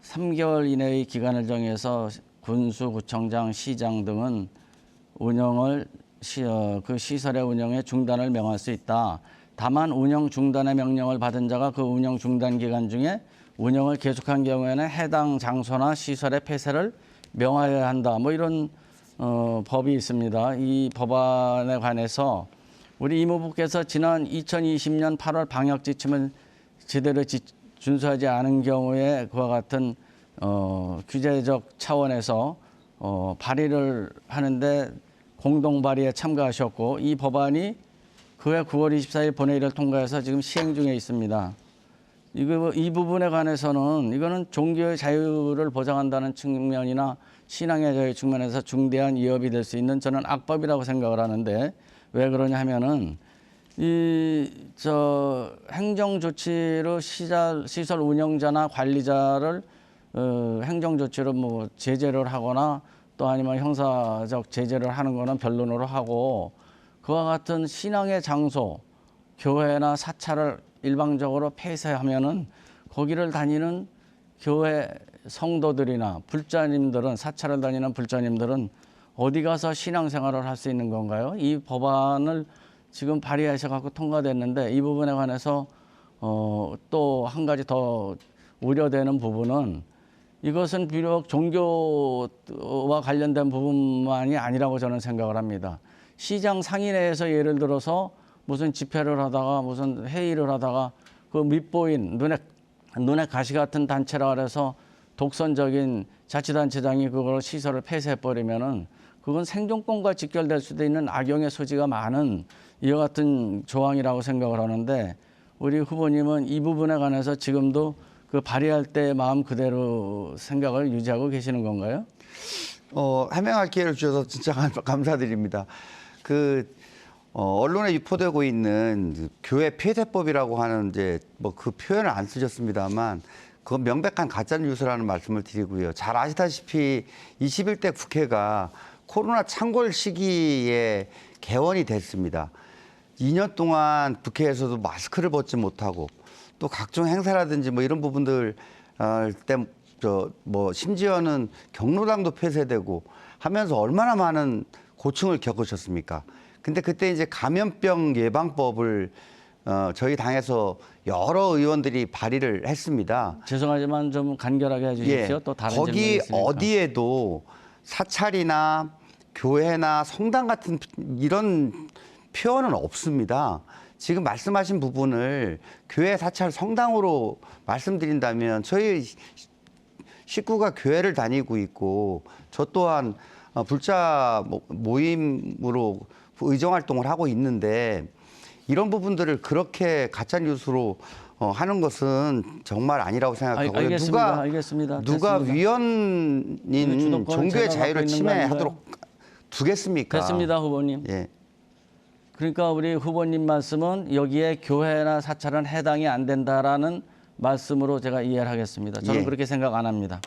3개월 이내의 기간을 정해서 군수, 구청장, 시장 등은 그 시설의 운영에 중단을 명할 수 있다. 다만 운영 중단의 명령을 받은 자가 그 운영 중단 기간 중에 운영을 계속한 경우에는 해당 장소나 시설의 폐쇄를 명하여야 한다. 뭐 이런 법이 있습니다. 이 법안에 관해서 우리 임 후보께서 지난 2020년 8월 방역 지침을 제대로 준수하지 않은 경우에 그와 같은 규제적 차원에서 발의를 하는데 공동 발의에 참가하셨고 이 법안이 그해 9월 24일 본회의를 통과해서 지금 시행 중에 있습니다. 이 부분에 관해서는 이거는 종교의 자유를 보장한다는 측면이나 신앙의 자유 측면에서 중대한 위협이 될 수 있는 저는 악법이라고 생각을 하는데 왜 그러냐 하면은 행정 조치로 시설 운영자나 관리자를 행정 조치로 뭐 제재를 하거나 또 아니면 형사적 제재를 하는 거는 변론으로 하고 그와 같은 신앙의 장소, 교회나 사찰을 일방적으로 폐쇄하면은 거기를 다니는 교회 성도들이나 불자님들은 사찰을 다니는 불자님들은 어디 가서 신앙생활을 할 수 있는 건가요? 이 법안을 지금 발의하셔서 통과됐는데 이 부분에 관해서 또 한 가지 더 우려되는 부분은 이것은 비록 종교와 관련된 부분만이 아니라고 저는 생각을 합니다. 시장 상인회에서 예를 들어서 무슨 집회를 하다가 무슨 회의를 하다가 그 밑보인 눈에 가시 같은 단체라 그래서 독선적인 자치단체장이 그걸 시설을 폐쇄해버리면은 그건 생존권과 직결될 수도 있는 악용의 소지가 많은 이와 같은 조항이라고 생각을 하는데 우리 후보님은 이 부분에 관해서 지금도 그 발의할 때 마음 그대로 생각을 유지하고 계시는 건가요? 해명할 기회를 주셔서 진짜 감사드립니다. 언론에 유포되고 있는 교회 폐쇄법이라고 하는 이제 뭐 그 표현을 안 쓰셨습니다만 그건 명백한 가짜 뉴스라는 말씀을 드리고요. 잘 아시다시피 21대 국회가 코로나 창궐 시기에 개원이 됐습니다. 2년 동안 국회에서도 마스크를 벗지 못하고 또 각종 행사라든지 뭐 이런 부분들 뭐 심지어는 경로당도 폐쇄되고 하면서 얼마나 많은 고충을 겪으셨습니까? 근데 그때 이제 감염병 예방법을 저희 당에서 여러 의원들이 발의를 했습니다. 죄송하지만 좀 간결하게 해주십시오. 또 다른 질문이 거기 있으니까. 어디에도 사찰이나 교회나 성당 같은 이런 표현은 없습니다. 지금 말씀하신 부분을 교회, 사찰, 성당으로 말씀드린다면 저희 식구가 교회를 다니고 있고 저 또한 불자 모임으로 의정 활동을 하고 있는데 이런 부분들을 그렇게 가짜 뉴스로 하는 것은 정말 아니라고 생각하고요. 알겠습니다. 누가 됐습니다. 위헌인 주도권은 종교의 제가 자유를 갖고 있는 거 침해하도록 두겠습니까? 됐습니다, 후보님. 예. 그러니까 우리 후보님 말씀은 여기에 교회나 사찰은 해당이 안 된다라는 말씀으로 제가 이해를 하겠습니다. 저는 예. 그렇게 생각 안 합니다.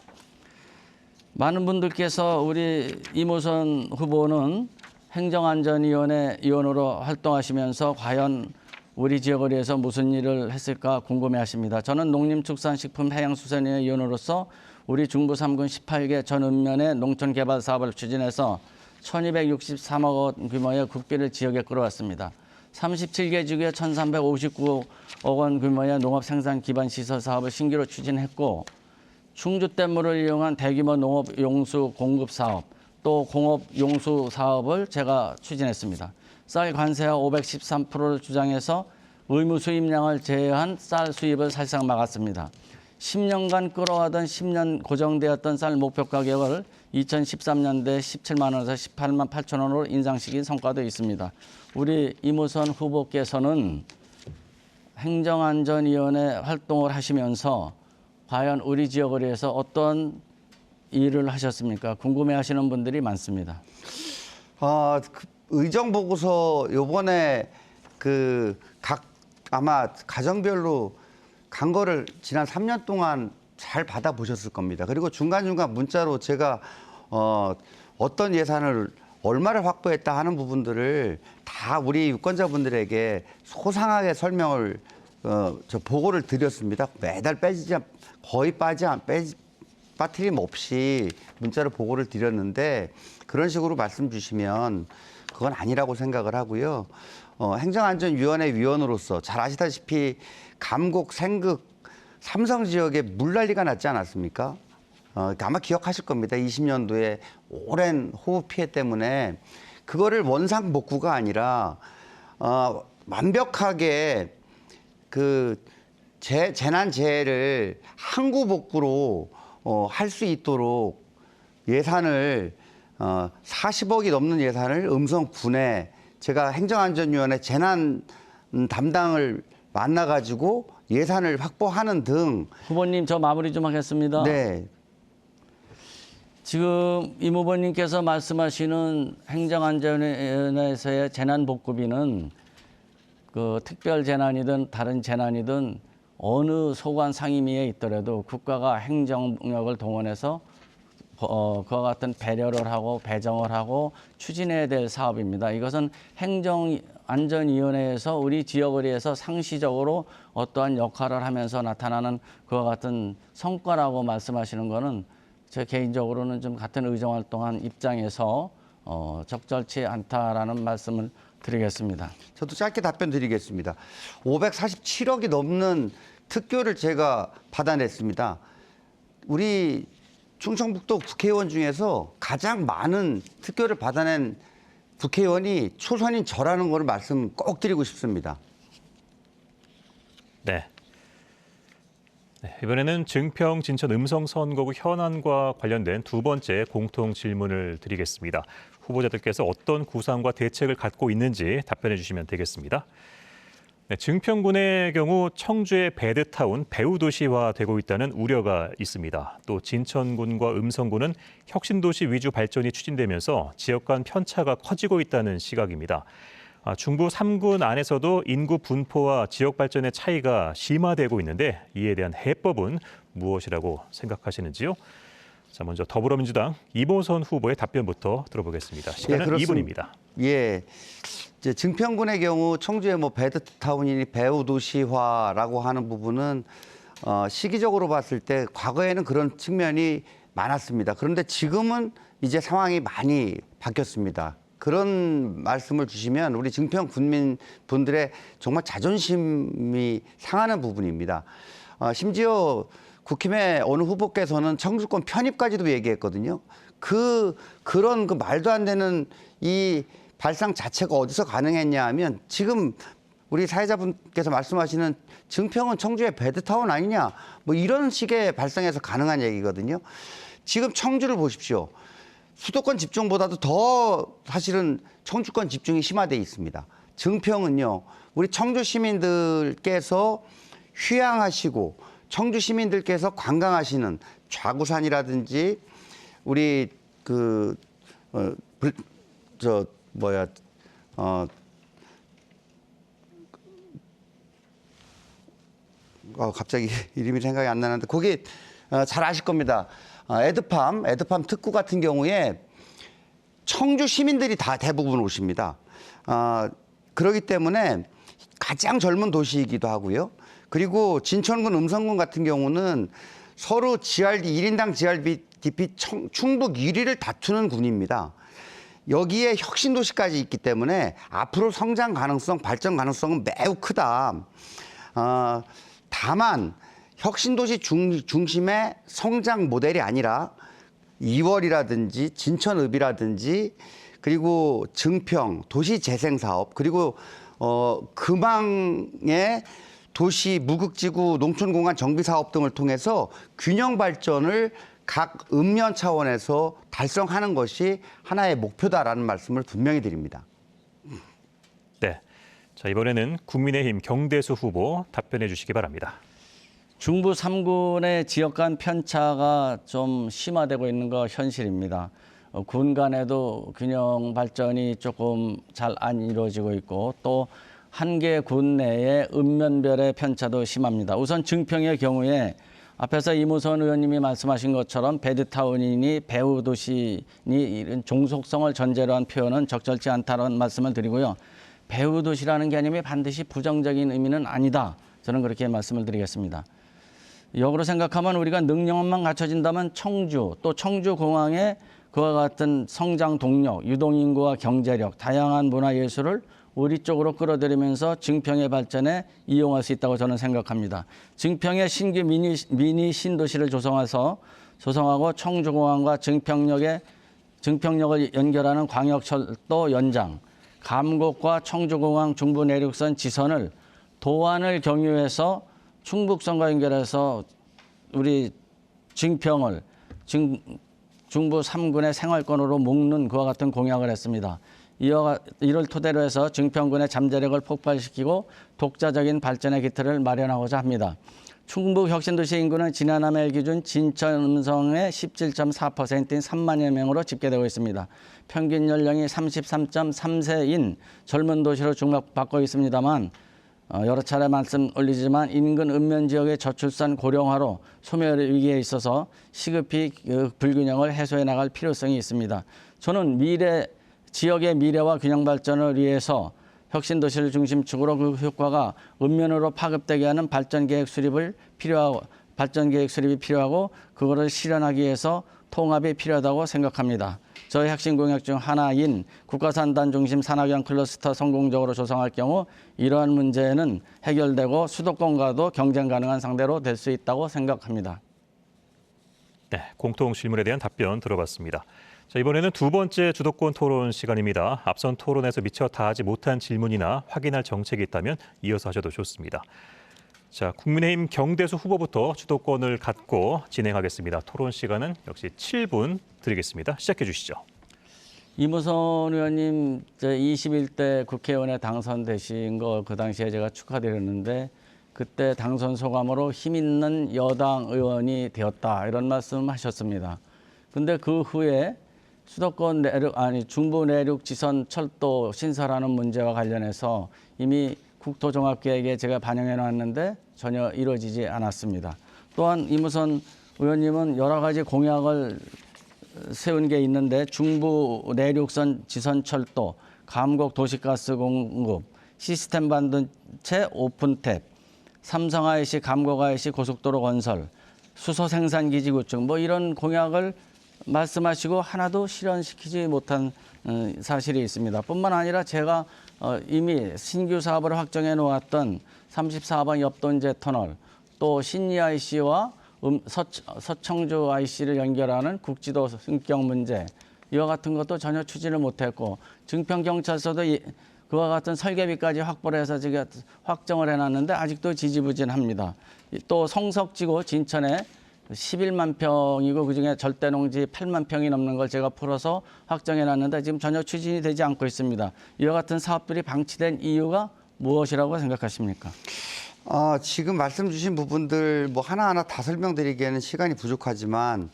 많은 분들께서 우리 이무선 후보는 행정안전위원회 위원으로 활동하시면서 과연 우리 지역을 위해서 무슨 일을 했을까 궁금해하십니다. 저는 농림축산식품해양수산위원회 위원으로서 우리 중부 3군 18개 전읍면의 농촌개발 사업을 추진해서 1,263억 원 규모의 국비를 지역에 끌어왔습니다. 37개 지구에 1,359억 원 규모의 농업 생산 기반 시설 사업을 신규로 추진했고 충주댐물을 이용한 대규모 농업 용수 공급 사업 또 공업 용수 사업을 제가 추진했습니다. 쌀 관세와 513%를 주장해서 의무 수입량을 제외한 쌀 수입을 사실상 막았습니다. 10년간 끌어와던 10년 고정되었던 쌀 목표 가격을 2013년대 17만 원에서 18만 8천 원으로 인상시킨 성과도 있습니다. 우리 이무선 후보께서는 행정안전위원회 활동을 하시면서 과연 우리 지역을 위해서 어떤 일을 하셨습니까? 궁금해하시는 분들이 많습니다. 의정 보고서 요번에 아마 가정별로 간 거를 지난 3년 동안 잘 받아보셨을 겁니다. 그리고 중간중간 문자로 제가 어떤 예산을 얼마를 확보했다 하는 부분들을 다 우리 유권자분들에게 소상하게 설명을 보고를 드렸습니다. 매달 거의 빠트림 없이 문자로 보고를 드렸는데 그런 식으로 말씀 주시면 그건 아니라고 생각을 하고요. 행정안전위원회 위원으로서 잘 아시다시피 감곡, 생극, 삼성 지역에 물난리가 났지 않았습니까? 아마 기억하실 겁니다. 20년도에 오랜 호우 피해 때문에 그거를 원상복구가 아니라 완벽하게 재난재해를 항구복구로 할 수 있도록 예산을 40억이 넘는 예산을 음성군에 제가 행정안전위원회 재난 담당을 만나가지고 예산을 확보하는 등. 후보님 저 마무리 좀 하겠습니다. 네. 지금 임 후보님께서 말씀하시는 행정안전위원회에서의 재난복구비는 그 특별 재난이든 다른 재난이든 어느 소관 상임위에 있더라도 국가가 행정력을 동원해서 그와 같은 배려를 하고 배정을 하고 추진해야 될 사업입니다. 이것은 행정안전위원회에서 우리 지역을 위해서 상시적으로 어떠한 역할을 하면서 나타나는 그와 같은 성과라고 말씀하시는 것은 제 개인적으로는 좀 같은 의정활동한 입장에서 적절치 않다라는 말씀을 드리겠습니다. 저도 짧게 답변 드리겠습니다. 547억이 넘는 특교를 제가 받아냈습니다. 우리 충청북도 국회의원 중에서 가장 많은 특교를 받아낸 국회의원이 초선인 저라는 걸 말씀 꼭 드리고 싶습니다. 네. 이번에는 증평 진천 음성 선거구 현안과 관련된 두 번째 공통 질문을 드리겠습니다. 후보자들께서 어떤 구상과 대책을 갖고 있는지 답변해 주시면 되겠습니다. 네, 증평군의 경우 청주의 배드타운 배후도시화되고 있다는 우려가 있습니다. 또 진천군과 음성군은 혁신도시 위주 발전이 추진되면서 지역 간 편차가 커지고 있다는 시각입니다. 중부 3군 안에서도 인구 분포와 지역 발전의 차이가 심화되고 있는데 이에 대한 해법은 무엇이라고 생각하시는지요? 자, 먼저 더불어민주당 이모선 후보의 답변부터 들어보겠습니다. 시간은 2분입니다. 예. 이제 증평군의 경우 청주의 배드타운이니 배후도시화라고 하는 부분은 시기적으로 봤을 때 과거에는 그런 측면이 많았습니다. 그런데 지금은 이제 상황이 많이 바뀌었습니다. 그런 말씀을 주시면 우리 증평 군민분들의 정말 자존심이 상하는 부분입니다. 심지어 국힘의 어느 후보께서는 청주권 편입까지도 얘기했거든요. 그런 말도 안 되는 이 발상 자체가 어디서 가능했냐 하면 지금 우리 사회자분께서 말씀하시는 증평은 청주의 배드타운 아니냐 이런 식의 발상에서 가능한 얘기거든요. 지금 청주를 보십시오. 수도권 집중보다도 더 사실은 청주권 집중이 심화되어 있습니다. 증평은요, 우리 청주 시민들께서 휴양하시고 청주 시민들께서 관광하시는 좌구산이라든지 우리 갑자기 이름이 생각이 안 나는데 거기 잘 아실 겁니다. 에드팜 특구 같은 경우에 청주 시민들이 다 대부분 오십니다. 그렇기 때문에 가장 젊은 도시이기도 하고요. 그리고 진천군, 음성군 같은 경우는 서로 GRD 1인당 GRDP 충북 1위를 다투는 군입니다. 여기에 혁신도시까지 있기 때문에 앞으로 성장 가능성, 발전 가능성은 매우 크다. 다만 혁신도시 중심의 성장 모델이 아니라 이월이라든지 진천읍이라든지 그리고 증평, 도시재생사업, 그리고 금왕의 도시 무극지구 농촌공간 정비사업 등을 통해서 균형 발전을 각 읍면 차원에서 달성하는 것이 하나의 목표다라는 말씀을 분명히 드립니다. 네. 자, 이번에는 국민의힘 경대수 후보 답변해 주시기 바랍니다. 중부 3군의 지역 간 편차가 좀 심화되고 있는 거 현실입니다. 군 간에도 균형 발전이 조금 잘 안 이루어지고 있고 또 한 개 군 내에 읍면별의 편차도 심합니다. 우선 증평의 경우에 앞에서 이무선 의원님이 말씀하신 것처럼 베드타운이니 배후도시니 이런 종속성을 전제로 한 표현은 적절치 않다는 말씀을 드리고요. 배후도시라는 개념이 반드시 부정적인 의미는 아니다. 저는 그렇게 말씀을 드리겠습니다. 역으로 생각하면 우리가 능력만 갖춰진다면 청주 또 청주공항의 그와 같은 성장 동력, 유동인구와 경제력, 다양한 문화예술을 우리 쪽으로 끌어들이면서 증평의 발전에 이용할 수 있다고 저는 생각합니다. 증평의 신규 미니 신도시를 조성하고 청주공항과 증평역을 연결하는 광역철도 연장, 감곡과 청주공항 중부내륙선 지선을 도안을 경유해서 충북선과 연결해서 우리 증평을 중부 3군의 생활권으로 묶는 그와 같은 공약을 했습니다. 이를 토대로 해서 증평군의 잠재력을 폭발시키고 독자적인 발전의 기틀을 마련하고자 합니다. 충북 혁신도시 인구는 지난해 기준 진천 음성의 17.4%인 3만여 명으로 집계되고 있습니다. 평균 연령이 33.3세인 젊은 도시로 주목받고 있습니다만 여러 차례 말씀 올리지만 인근 읍면 지역의 저출산 고령화로 소멸 위기에 있어서 시급히 불균형을 해소해 나갈 필요성이 있습니다. 저는 지역의 미래와 균형 발전을 위해서 혁신도시를 중심축으로 그 효과가 읍면으로 파급되게 하는 발전 계획 수립이 필요하고 그거를 실현하기 위해서 통합이 필요하다고 생각합니다. 저의 핵심 공약 중 하나인 국가산단 중심 산학형 클러스터 성공적으로 조성할 경우 이러한 문제는 해결되고 수도권과도 경쟁 가능한 상대로 될 수 있다고 생각합니다. 네, 공통 질문에 대한 답변 들어봤습니다. 자, 이번에는 두 번째 주도권 토론 시간입니다. 앞선 토론에서 미처 다하지 못한 질문이나 확인할 정책이 있다면 이어서 하셔도 좋습니다. 자, 국민의힘 경대수 후보부터 주도권을 갖고 진행하겠습니다. 토론 시간은 역시 7분 드리겠습니다. 시작해 주시죠. 이무선 의원님 21대 국회의원에 당선되신 거 그 당시에 제가 축하드렸는데 그때 당선 소감으로 힘 있는 여당 의원이 되었다 이런 말씀하셨습니다. 근데 그 후에 수도권 중부 내륙 지선 철도 신설하는 문제와 관련해서 이미 국토종합계획에 제가 반영해 놨는데 전혀 이루어지지 않았습니다. 또한 이무선 의원님은 여러 가지 공약을 세운 게 있는데 중부 내륙선 지선철도, 감곡 도시가스 공급, 시스템 반도체 오픈탭, 삼성 IC, 감곡 IC 고속도로 건설, 수소 생산기지 구축 이런 공약을 말씀하시고 하나도 실현시키지 못한 사실이 있습니다. 뿐만 아니라 제가 이미 신규 사업을 확정해 놓았던 34번 옆돈제 터널, 또 신리 IC와 서청주 IC를 연결하는 국지도 승격 문제, 이와 같은 것도 전혀 추진을 못했고 증평경찰서도 그와 같은 설계비까지 확보를 해서 제가 확정을 해놨는데 아직도 지지부진합니다. 또 성석지구 진천에 11만 평이고 그중에 절대농지 8만 평이 넘는 걸 제가 풀어서 확정해놨는데 지금 전혀 추진이 되지 않고 있습니다. 이와 같은 사업들이 방치된 이유가 무엇이라고 생각하십니까? 지금 말씀 주신 부분들 하나하나 다 설명드리기에는 시간이 부족하지만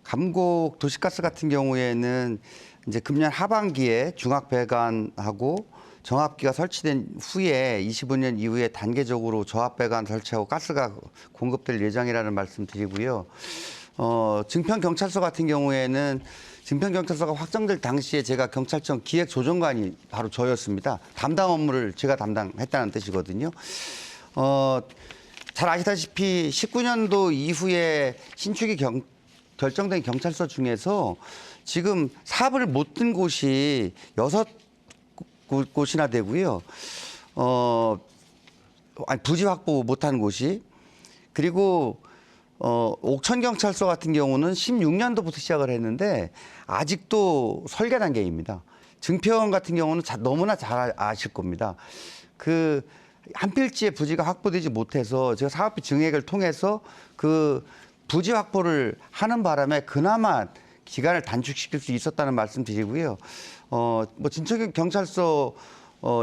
감곡 도시가스 같은 경우에는 이제 금년 하반기에 중앙 배관하고 정압기가 설치된 후에 25년 이후에 단계적으로 저압 배관 설치하고 가스가 공급될 예정이라는 말씀 드리고요. 증평 경찰서 같은 경우에는 증평 경찰서가 확정될 당시에 제가 경찰청 기획조정관이 바로 저였습니다. 담당 업무를 제가 담당했다는 뜻이거든요. 잘 아시다시피 19년도 이후에 신축이 결정된 경찰서 중에서 지금 사업을 못 든 곳이 6곳이나 되고요. 부지 확보 못한 곳이. 그리고 옥천경찰서 같은 경우는 16년도부터 시작을 했는데 아직도 설계 단계입니다. 증평 같은 경우는 너무나 잘 아실 겁니다. 그 한 필지의 부지가 확보되지 못해서 제가 사업비 증액을 통해서 그 부지 확보를 하는 바람에 그나마 기간을 단축시킬 수 있었다는 말씀 드리고요. 뭐 진천경찰서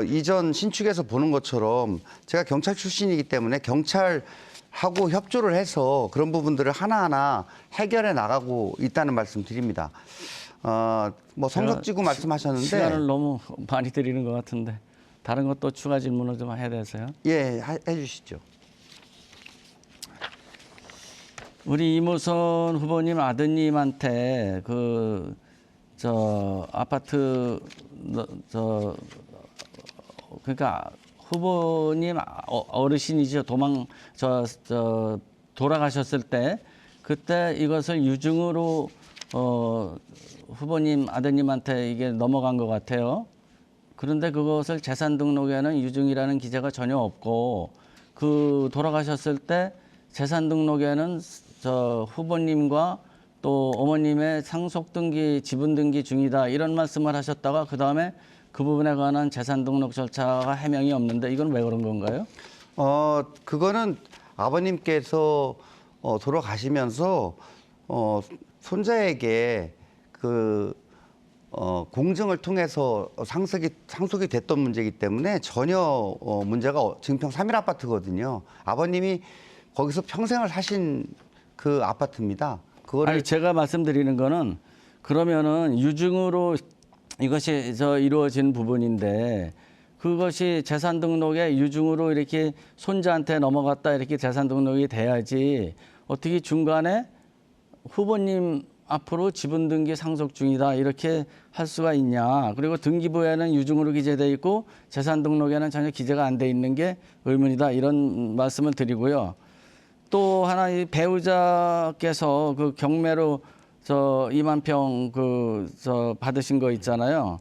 이전 신축에서 보는 것처럼 제가 경찰 출신이기 때문에 경찰하고 협조를 해서 그런 부분들을 하나하나 해결해 나가고 있다는 말씀 드립니다. 뭐 성적지구 말씀하셨는데 시간을 너무 많이 드리는 것 같은데 다른 것도 추가 질문을 좀 해야 돼서요. 예, 해주시죠. 우리 이무선 후보님 아드님한테 아파트 그러니까 후보님 어르신이죠. 돌아가셨을 때 그때 이것을 유증으로 후보님 아드님한테 이게 넘어간 것 같아요. 그런데 그것을 재산 등록에는 유증이라는 기재가 전혀 없고 그 돌아가셨을 때 재산 등록에는 후보님과 또 어머님의 상속 등기, 지분 등기 중이다 이런 말씀을 하셨다가 그 다음에 그 부분에 관한 재산 등록 절차가 해명이 없는데 이건 왜 그런 건가요? 그거는 아버님께서 돌아가시면서 손자에게 공증을 통해서 상속이 됐던 문제이기 때문에 전혀 문제가 증평 3일 아파트거든요. 아버님이 거기서 평생을 사신 그 아파트입니다. 아니 제가 말씀드리는 거는 그러면은 유증으로 이것이 이루어진 부분인데 그것이 재산 등록에 유증으로 이렇게 손자한테 넘어갔다 이렇게 재산 등록이 돼야지 어떻게 중간에 후보님 앞으로 지분 등기 상속 중이다 이렇게 할 수가 있냐. 그리고 등기부에는 유증으로 기재돼 있고 재산 등록에는 전혀 기재가 안 돼 있는 게 의문이다 이런 말씀을 드리고요. 또 하나 이 배우자께서 그 경매로 2만 평 받으신 거 있잖아요.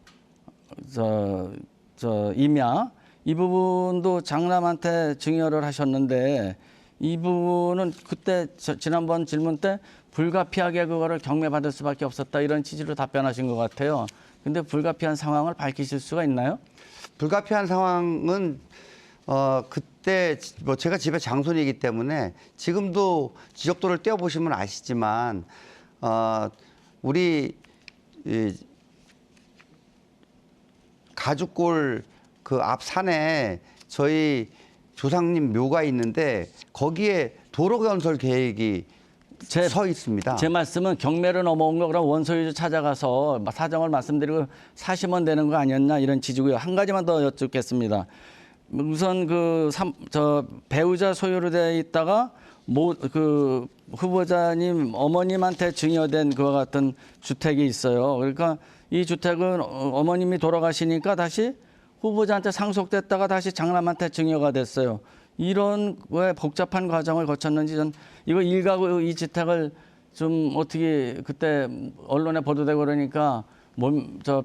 임야 이 부분도 장남한테 증여를 하셨는데 이 부분은 그때 지난번 질문 때 불가피하게 그거를 경매받을 수밖에 없었다 이런 취지로 답변하신 것 같아요. 근데 불가피한 상황을 밝히실 수가 있나요? 불가피한 상황은 그때 뭐 제가 집에 장손이기 때문에 지금도 지적도를 떼어보시면 아시지만 우리 가죽골 그 앞 산에 저희 조상님 묘가 있는데 거기에 도로 건설 계획이 서 있습니다. 제 말씀은 경매로 넘어온 거 그럼 원소유주 찾아가서 사정을 말씀드리고 사시면 되는 거 아니었나 이런 취지고요. 한 가지만 더 여쭙겠습니다. 우선 배우자 소유로 되어 있다가 그 후보자님 어머님한테 증여된 그와 같은 주택이 있어요. 그러니까 이 주택은 어머님이 돌아가시니까 다시 후보자한테 상속됐다가 다시 장남한테 증여가 됐어요. 이런 왜 복잡한 과정을 거쳤는지 전 이거 일가구 이 주택을 좀 어떻게 그때 언론에 보도되고 그러니까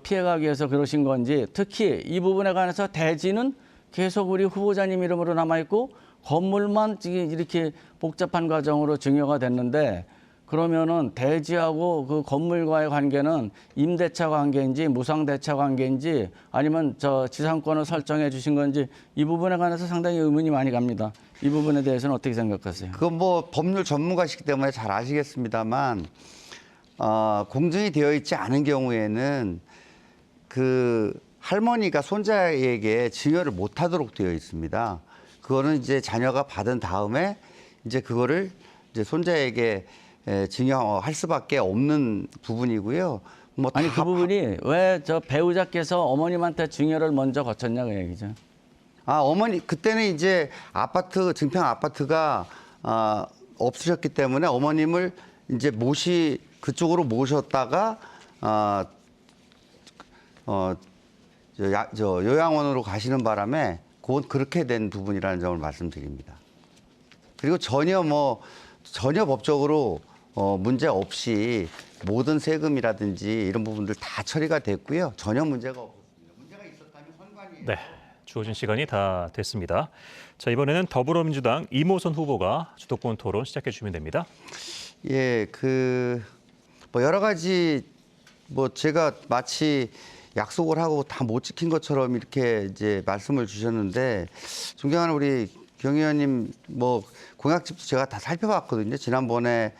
피해가기 위해서 그러신 건지 특히 이 부분에 관해서 대지는 계속 우리 후보자님 이름으로 남아있고 건물만 이렇게 복잡한 과정으로 증여가 됐는데 그러면은 대지하고 그 건물과의 관계는 임대차 관계인지 무상대차 관계인지 아니면 지상권을 설정해 주신 건지 이 부분에 관해서 상당히 의문이 많이 갑니다. 이 부분에 대해서는 어떻게 생각하세요? 그건 뭐 법률 전문가시기 때문에 잘 아시겠습니다만 공증이 되어 있지 않은 경우에는 그 할머니가 손자에게 증여를 못하도록 되어 있습니다. 그거는 이제 자녀가 받은 다음에 이제 그거를 이제 손자에게 증여할 수밖에 없는 부분이고요. 뭐 아니 그 부분이 왜 배우자께서 어머님한테 증여를 먼저 거쳤냐 그 얘기죠. 어머니 그때는 이제 증평 아파트가 없으셨기 때문에 어머님을 이제 그쪽으로 모셨다가 요양원으로 가시는 바람에 그렇게 된 부분이라는 점을 말씀드립니다. 그리고 전혀 법적으로 문제 없이 모든 세금이라든지 이런 부분들 다 처리가 됐고요. 전혀 문제가 없었습니다. 문제가 있었다면 선관위에 네, 주어진 시간이 다 됐습니다. 자, 이번에는 더불어민주당 이모선 후보가 주도권 토론 시작해 주시면 됩니다. 예, 여러 가지 제가 마치 약속을 하고 다 못 지킨 것처럼 이렇게 이제 말씀을 주셨는데, 존경하는 우리 경 의원님 공약집도 제가 다 살펴봤거든요. 지난번에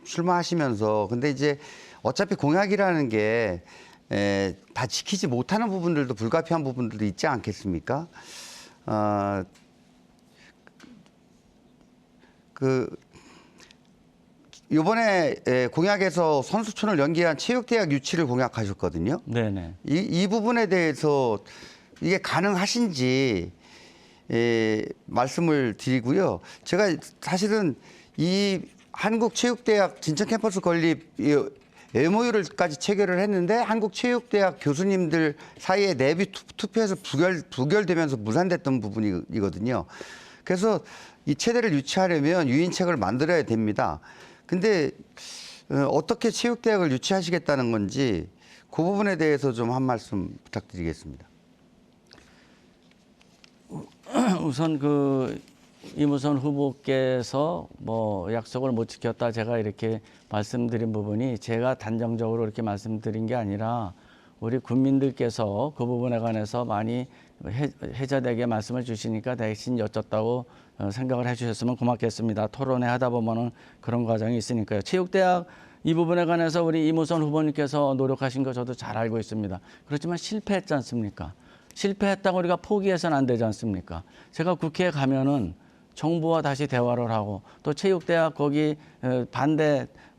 출마하시면서. 근데 이제 어차피 공약이라는 게 다 지키지 못하는 부분들도 불가피한 부분들도 있지 않겠습니까? 요번에 공약에서 선수촌을 연계한 체육대학 유치를 공약하셨거든요. 네네. 이 부분에 대해서 이게 가능하신지 말씀을 드리고요. 제가 사실은 이 한국체육대학 진천 캠퍼스 건립 MOU를까지 체결을 했는데 한국체육대학 교수님들 사이에 내부 투표에서 부결되면서 무산됐던 부분이거든요. 그래서 이 체대를 유치하려면 유인책을 만들어야 됩니다. 근데 어떻게 체육대학을 유치하시겠다는 건지 그 부분에 대해서 좀 한 말씀 부탁드리겠습니다. 우선 이무선 후보께서 약속을 못 지켰다 제가 이렇게 말씀드린 부분이 제가 단정적으로 이렇게 말씀드린 게 아니라 우리 국민들께서 그 부분에 관해서 많이 해자되게 말씀을 주시니까 대신 여쭙다고 생각을 해주셨으면 고맙겠습니다. 토론회 하다 보면은 그런 과정이 있으니까요. 체육대학 이 부분에 관해서 우리 이무선 후보님께서 노력하신 거 저도 잘 알고 있습니다. 그렇지만 실패했지 않습니까? 실패했다고 우리가 포기해서는 안 되지 않습니까? 제가 국회에 가면은 정부와 다시 대화를 하고 또 체육대학 거기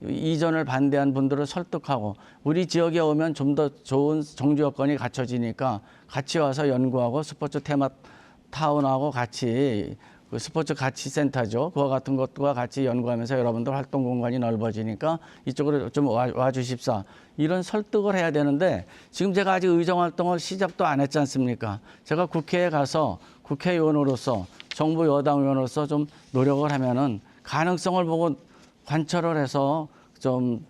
이전을 반대한 분들을 설득하고 우리 지역에 오면 좀 더 좋은 정주 여건이 갖춰지니까 같이 와서 연구하고 스포츠 테마타운하고 같이 스포츠 가치센터죠. 그와 같은 것과 같이 연구하면서 여러분들 활동 공간이 넓어지니까 이쪽으로 좀 와 주십사. 이런 설득을 해야 되는데 지금 제가 아직 의정 활동을 시작도 안 했지 않습니까? 제가 국회에 가서 국회의원으로서 정부 여당 의원으로서 좀 노력을 하면은 가능성을 보고 관철을 해서 좀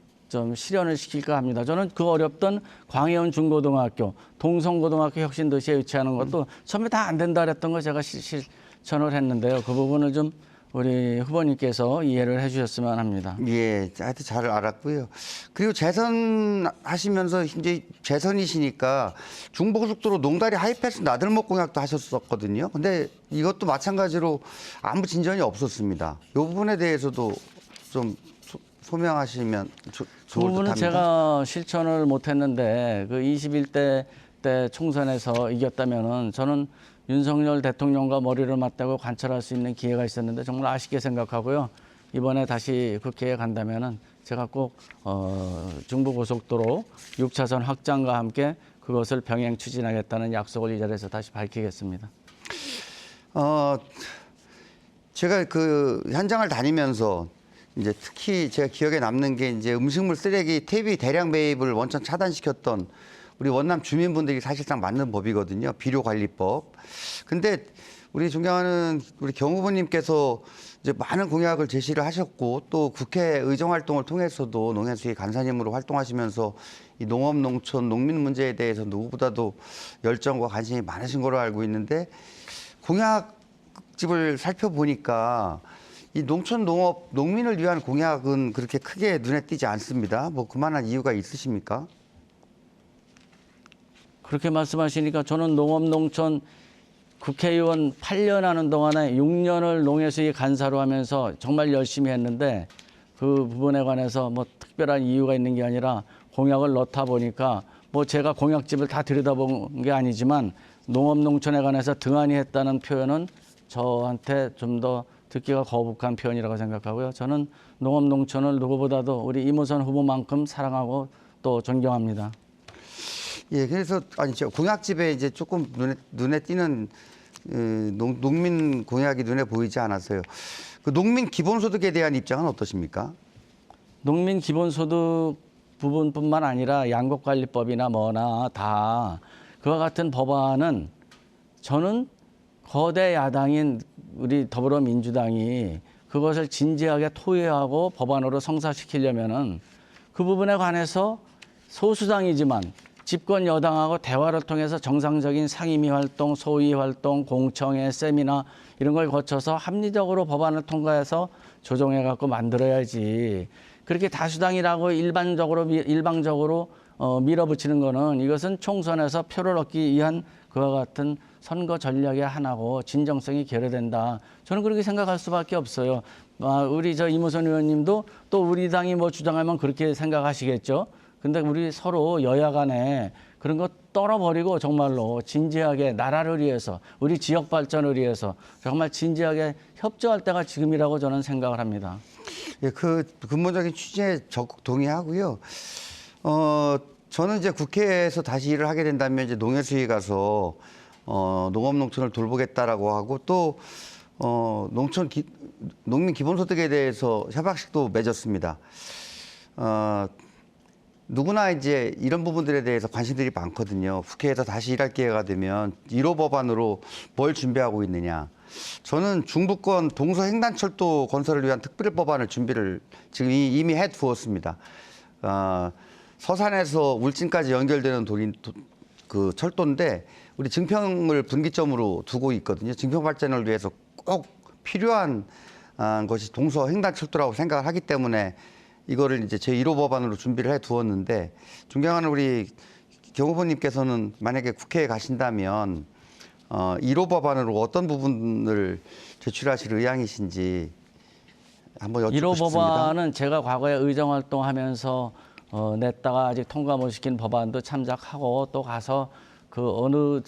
실현을 시킬까 합니다. 저는 그 어렵던 광해원 중고등학교, 동성고등학교 혁신도시에 유치하는 것도 처음에 다 안 된다 그랬던 거 제가 실천을 했는데요. 그 부분을 좀 우리 후보님께서 이해를 해주셨으면 합니다. 예, 하여튼 잘 알았고요. 그리고 재선하시면서 이제 재선이시니까 중부고속도로 농다리 하이패스 나들목 공약도 하셨었거든요. 근데 이것도 마찬가지로 아무 진전이 없었습니다. 이 부분에 대해서도 좀 소명하시면 그 좋을 부분은 듯합니다. 제가 실천을 못했는데 그 21대 때 총선에서 이겼다면은 저는 윤석열 대통령과 머리를 맞대고 관찰할 수 있는 기회가 있었는데 정말 아쉽게 생각하고요. 이번에 다시 국회에 간다면은 제가 꼭 중부고속도로 6차선 확장과 함께 그것을 병행 추진하겠다는 약속을 이 자리에서 다시 밝히겠습니다. 제가 그 현장을 다니면서 이제 특히 제가 기억에 남는 게 이제 음식물 쓰레기 퇴비 대량 배입을 원천 차단시켰던 우리 원남 주민분들이 사실상 맞는 법이거든요. 비료관리법. 근데 우리 존경하는 우리 경 후보님께서 이제 많은 공약을 제시를 하셨고 또 국회 의정 활동을 통해서도 농해수위 간사님으로 활동하시면서 이 농업, 농촌, 농민 문제에 대해서 누구보다도 열정과 관심이 많으신 걸로 알고 있는데 공약집을 살펴보니까 이 농촌, 농업, 농민을 위한 공약은 그렇게 크게 눈에 띄지 않습니다. 그만한 이유가 있으십니까? 그렇게 말씀하시니까 저는 농업, 농촌 국회의원 8년 하는 동안에 6년을 농해수위 간사로 하면서 정말 열심히 했는데 그 부분에 관해서 특별한 이유가 있는 게 아니라 공약을 넣다 보니까 제가 공약집을 다 들여다본 게 아니지만 농업, 농촌에 관해서 등한히 했다는 표현은 저한테 좀 더 듣기가 거북한 표현이라고 생각하고요. 저는 농업, 농촌을 누구보다도 우리 이무선 후보만큼 사랑하고 또 존경합니다. 예, 그래서 공약집에 이제 조금 눈에 띄는 농민 공약이 눈에 보이지 않았어요. 그 농민 기본소득에 대한 입장은 어떠십니까? 농민 기본소득 부분뿐만 아니라 양곡관리법이나 뭐나 다 그와 같은 법안은 저는 거대 야당인 우리 더불어민주당이 그것을 진지하게 토의하고 법안으로 성사시키려면은 그 부분에 관해서 소수당이지만 집권 여당하고 대화를 통해서 정상적인 상임위 활동, 소위 활동, 공청회, 세미나 이런 걸 거쳐서 합리적으로 법안을 통과해서 조정해 갖고 만들어야지. 그렇게 다수당이라고 일방적으로 밀어붙이는 거는 이것은 총선에서 표를 얻기 위한 그와 같은 선거 전략의 하나고 진정성이 결여된다. 저는 그렇게 생각할 수밖에 없어요. 우리 이무선 의원님도 또 우리 당이 뭐 주장하면 그렇게 생각하시겠죠. 근데 우리 서로 여야 간에 그런 거 떨어버리고 정말로 진지하게 나라를 위해서 우리 지역 발전을 위해서 정말 진지하게 협조할 때가 지금이라고 저는 생각을 합니다. 예, 그 근본적인 취지에 적극 동의하고요. 저는 이제 국회에서 다시 일을 하게 된다면 이제 농해수위 가서 농업 농촌을 돌보겠다라고 하고 또 농민 기본소득에 대해서 협약식도 맺었습니다. 누구나 이제 이런 부분들에 대해서 관심들이 많거든요. 국회에서 다시 일할 기회가 되면 1호 법안으로 뭘 준비하고 있느냐. 저는 중부권 동서횡단철도 건설을 위한 특별법안을 준비를 지금 이미 해 두었습니다. 서산에서 울진까지 연결되는 그 철도인데 우리 증평을 분기점으로 두고 있거든요. 증평 발전을 위해서 꼭 필요한 것이 동서횡단철도라고 생각을 하기 때문에 이거를 이제 제 1호 법안으로 준비를 해 두었는데 존경하는 우리 경 후보님께서는 만약에 국회에 가신다면 1호 법안으로 어떤 부분을 제출하실 의향이신지 한번 여쭙고 1호 싶습니다. 법안은 제가 과거에 의정활동하면서 냈다가 아직 통과 못 시킨 법안도 참작하고 또 가서 그 어느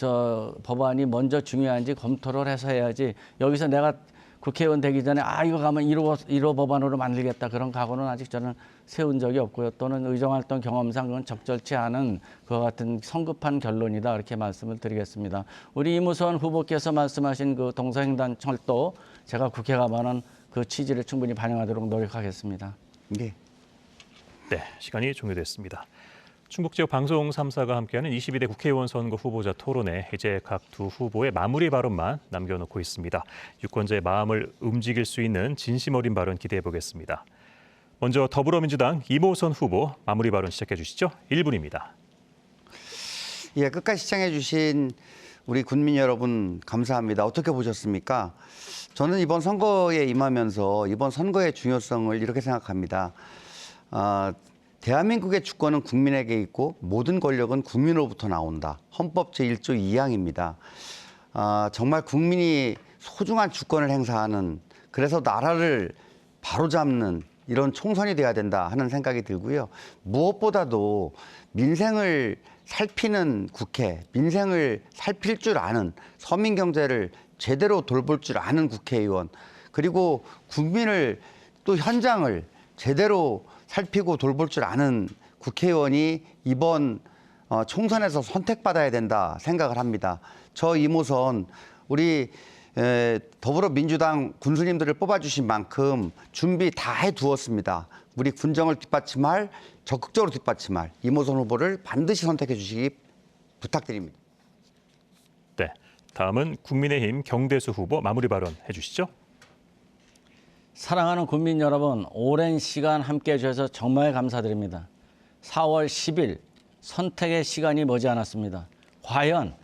법안이 먼저 중요한지 검토를 해서 해야지 여기서 내가 국회의원 되기 전에 이거 가면 1호 법안으로 만들겠다 그런 각오는 아직 저는 세운 적이 없고요. 또는 의정활동 경험상 그건 적절치 않은 그와 같은 성급한 결론이다 이렇게 말씀을 드리겠습니다. 우리 이무선 후보께서 말씀하신 그 동서횡단철도 제가 국회 가면은 그 취지를 충분히 반영하도록 노력하겠습니다. 네. 네, 시간이 종료됐습니다. 충북 지역 방송 3사가 함께하는 22대 국회의원 선거 후보자 토론회 이제 각 두 후보의 마무리 발언만 남겨놓고 있습니다. 유권자의 마음을 움직일 수 있는 진심 어린 발언 기대해 보겠습니다. 먼저 더불어민주당 이모선 후보 마무리 발언 시작해 주시죠. 1분입니다. 예, 끝까지 시청해 주신 우리 국민 여러분 감사합니다. 어떻게 보셨습니까? 저는 이번 선거에 임하면서 이번 선거의 중요성을 이렇게 생각합니다. 대한민국의 주권은 국민에게 있고 모든 권력은 국민으로부터 나온다. 헌법 제1조 2항입니다. 정말 국민이 소중한 주권을 행사하는 그래서 나라를 바로잡는 이런 총선이 돼야 된다 하는 생각이 들고요. 무엇보다도 민생을 살피는 국회, 민생을 살필 줄 아는 서민 경제를 제대로 돌볼 줄 아는 국회의원 그리고 국민을 또 현장을 제대로 살피고 돌볼 줄 아는 국회의원이 이번 총선에서 선택받아야 된다 생각을 합니다. 저 이모선 우리 더불어민주당 군수님들을 뽑아주신 만큼 준비 다 해두었습니다. 우리 군정을 뒷받침할 적극적으로 뒷받침할 이모선 후보를 반드시 선택해 주시기 부탁드립니다. 네, 다음은 국민의힘 경대수 후보 마무리 발언 해주시죠. 사랑하는 국민 여러분, 오랜 시간 함께해 주셔서 정말 감사드립니다. 4월 10일 선택의 시간이 머지않았습니다. 과연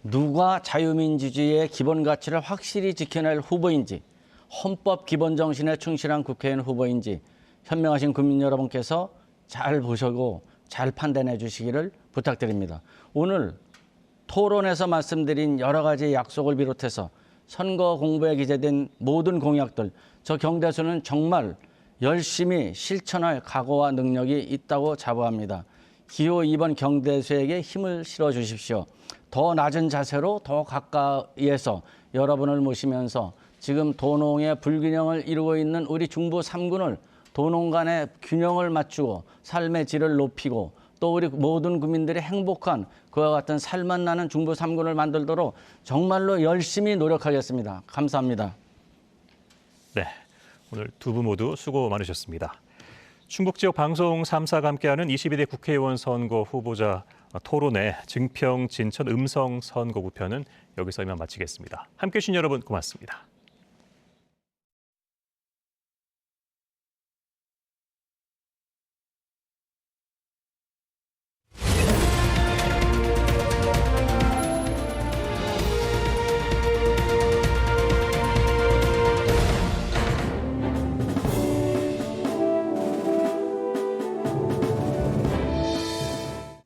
누가 자유민주주의의 기본 가치를 확실히 지켜낼 후보인지, 헌법 기본 정신에 충실한 국회의원 후보인지 현명하신 국민 여러분께서 잘 보시고 잘 판단해 주시기를 부탁드립니다. 오늘 토론에서 말씀드린 여러 가지 약속을 비롯해서 선거 공보에 기재된 모든 공약들, 저 경대수는 정말 열심히 실천할 각오와 능력이 있다고 자부합니다. 기호 2번 경대수에게 힘을 실어 주십시오. 더 낮은 자세로 더 가까이에서 여러분을 모시면서 지금 도농의 불균형을 이루고 있는 우리 중부 3군을 도농 간의 균형을 맞추고 삶의 질을 높이고 또 우리 모든 국민들이 행복한 그와 같은 살맛 나는 중부 3군을 만들도록 정말로 열심히 노력하겠습니다. 감사합니다. 네, 오늘 두 분 모두 수고 많으셨습니다. 충북 지역 방송 3사가 함께하는 22대 국회의원 선거 후보자 토론회 증평 진천 음성 선거구편은 여기서 이만 마치겠습니다. 함께해 주신 여러분 고맙습니다.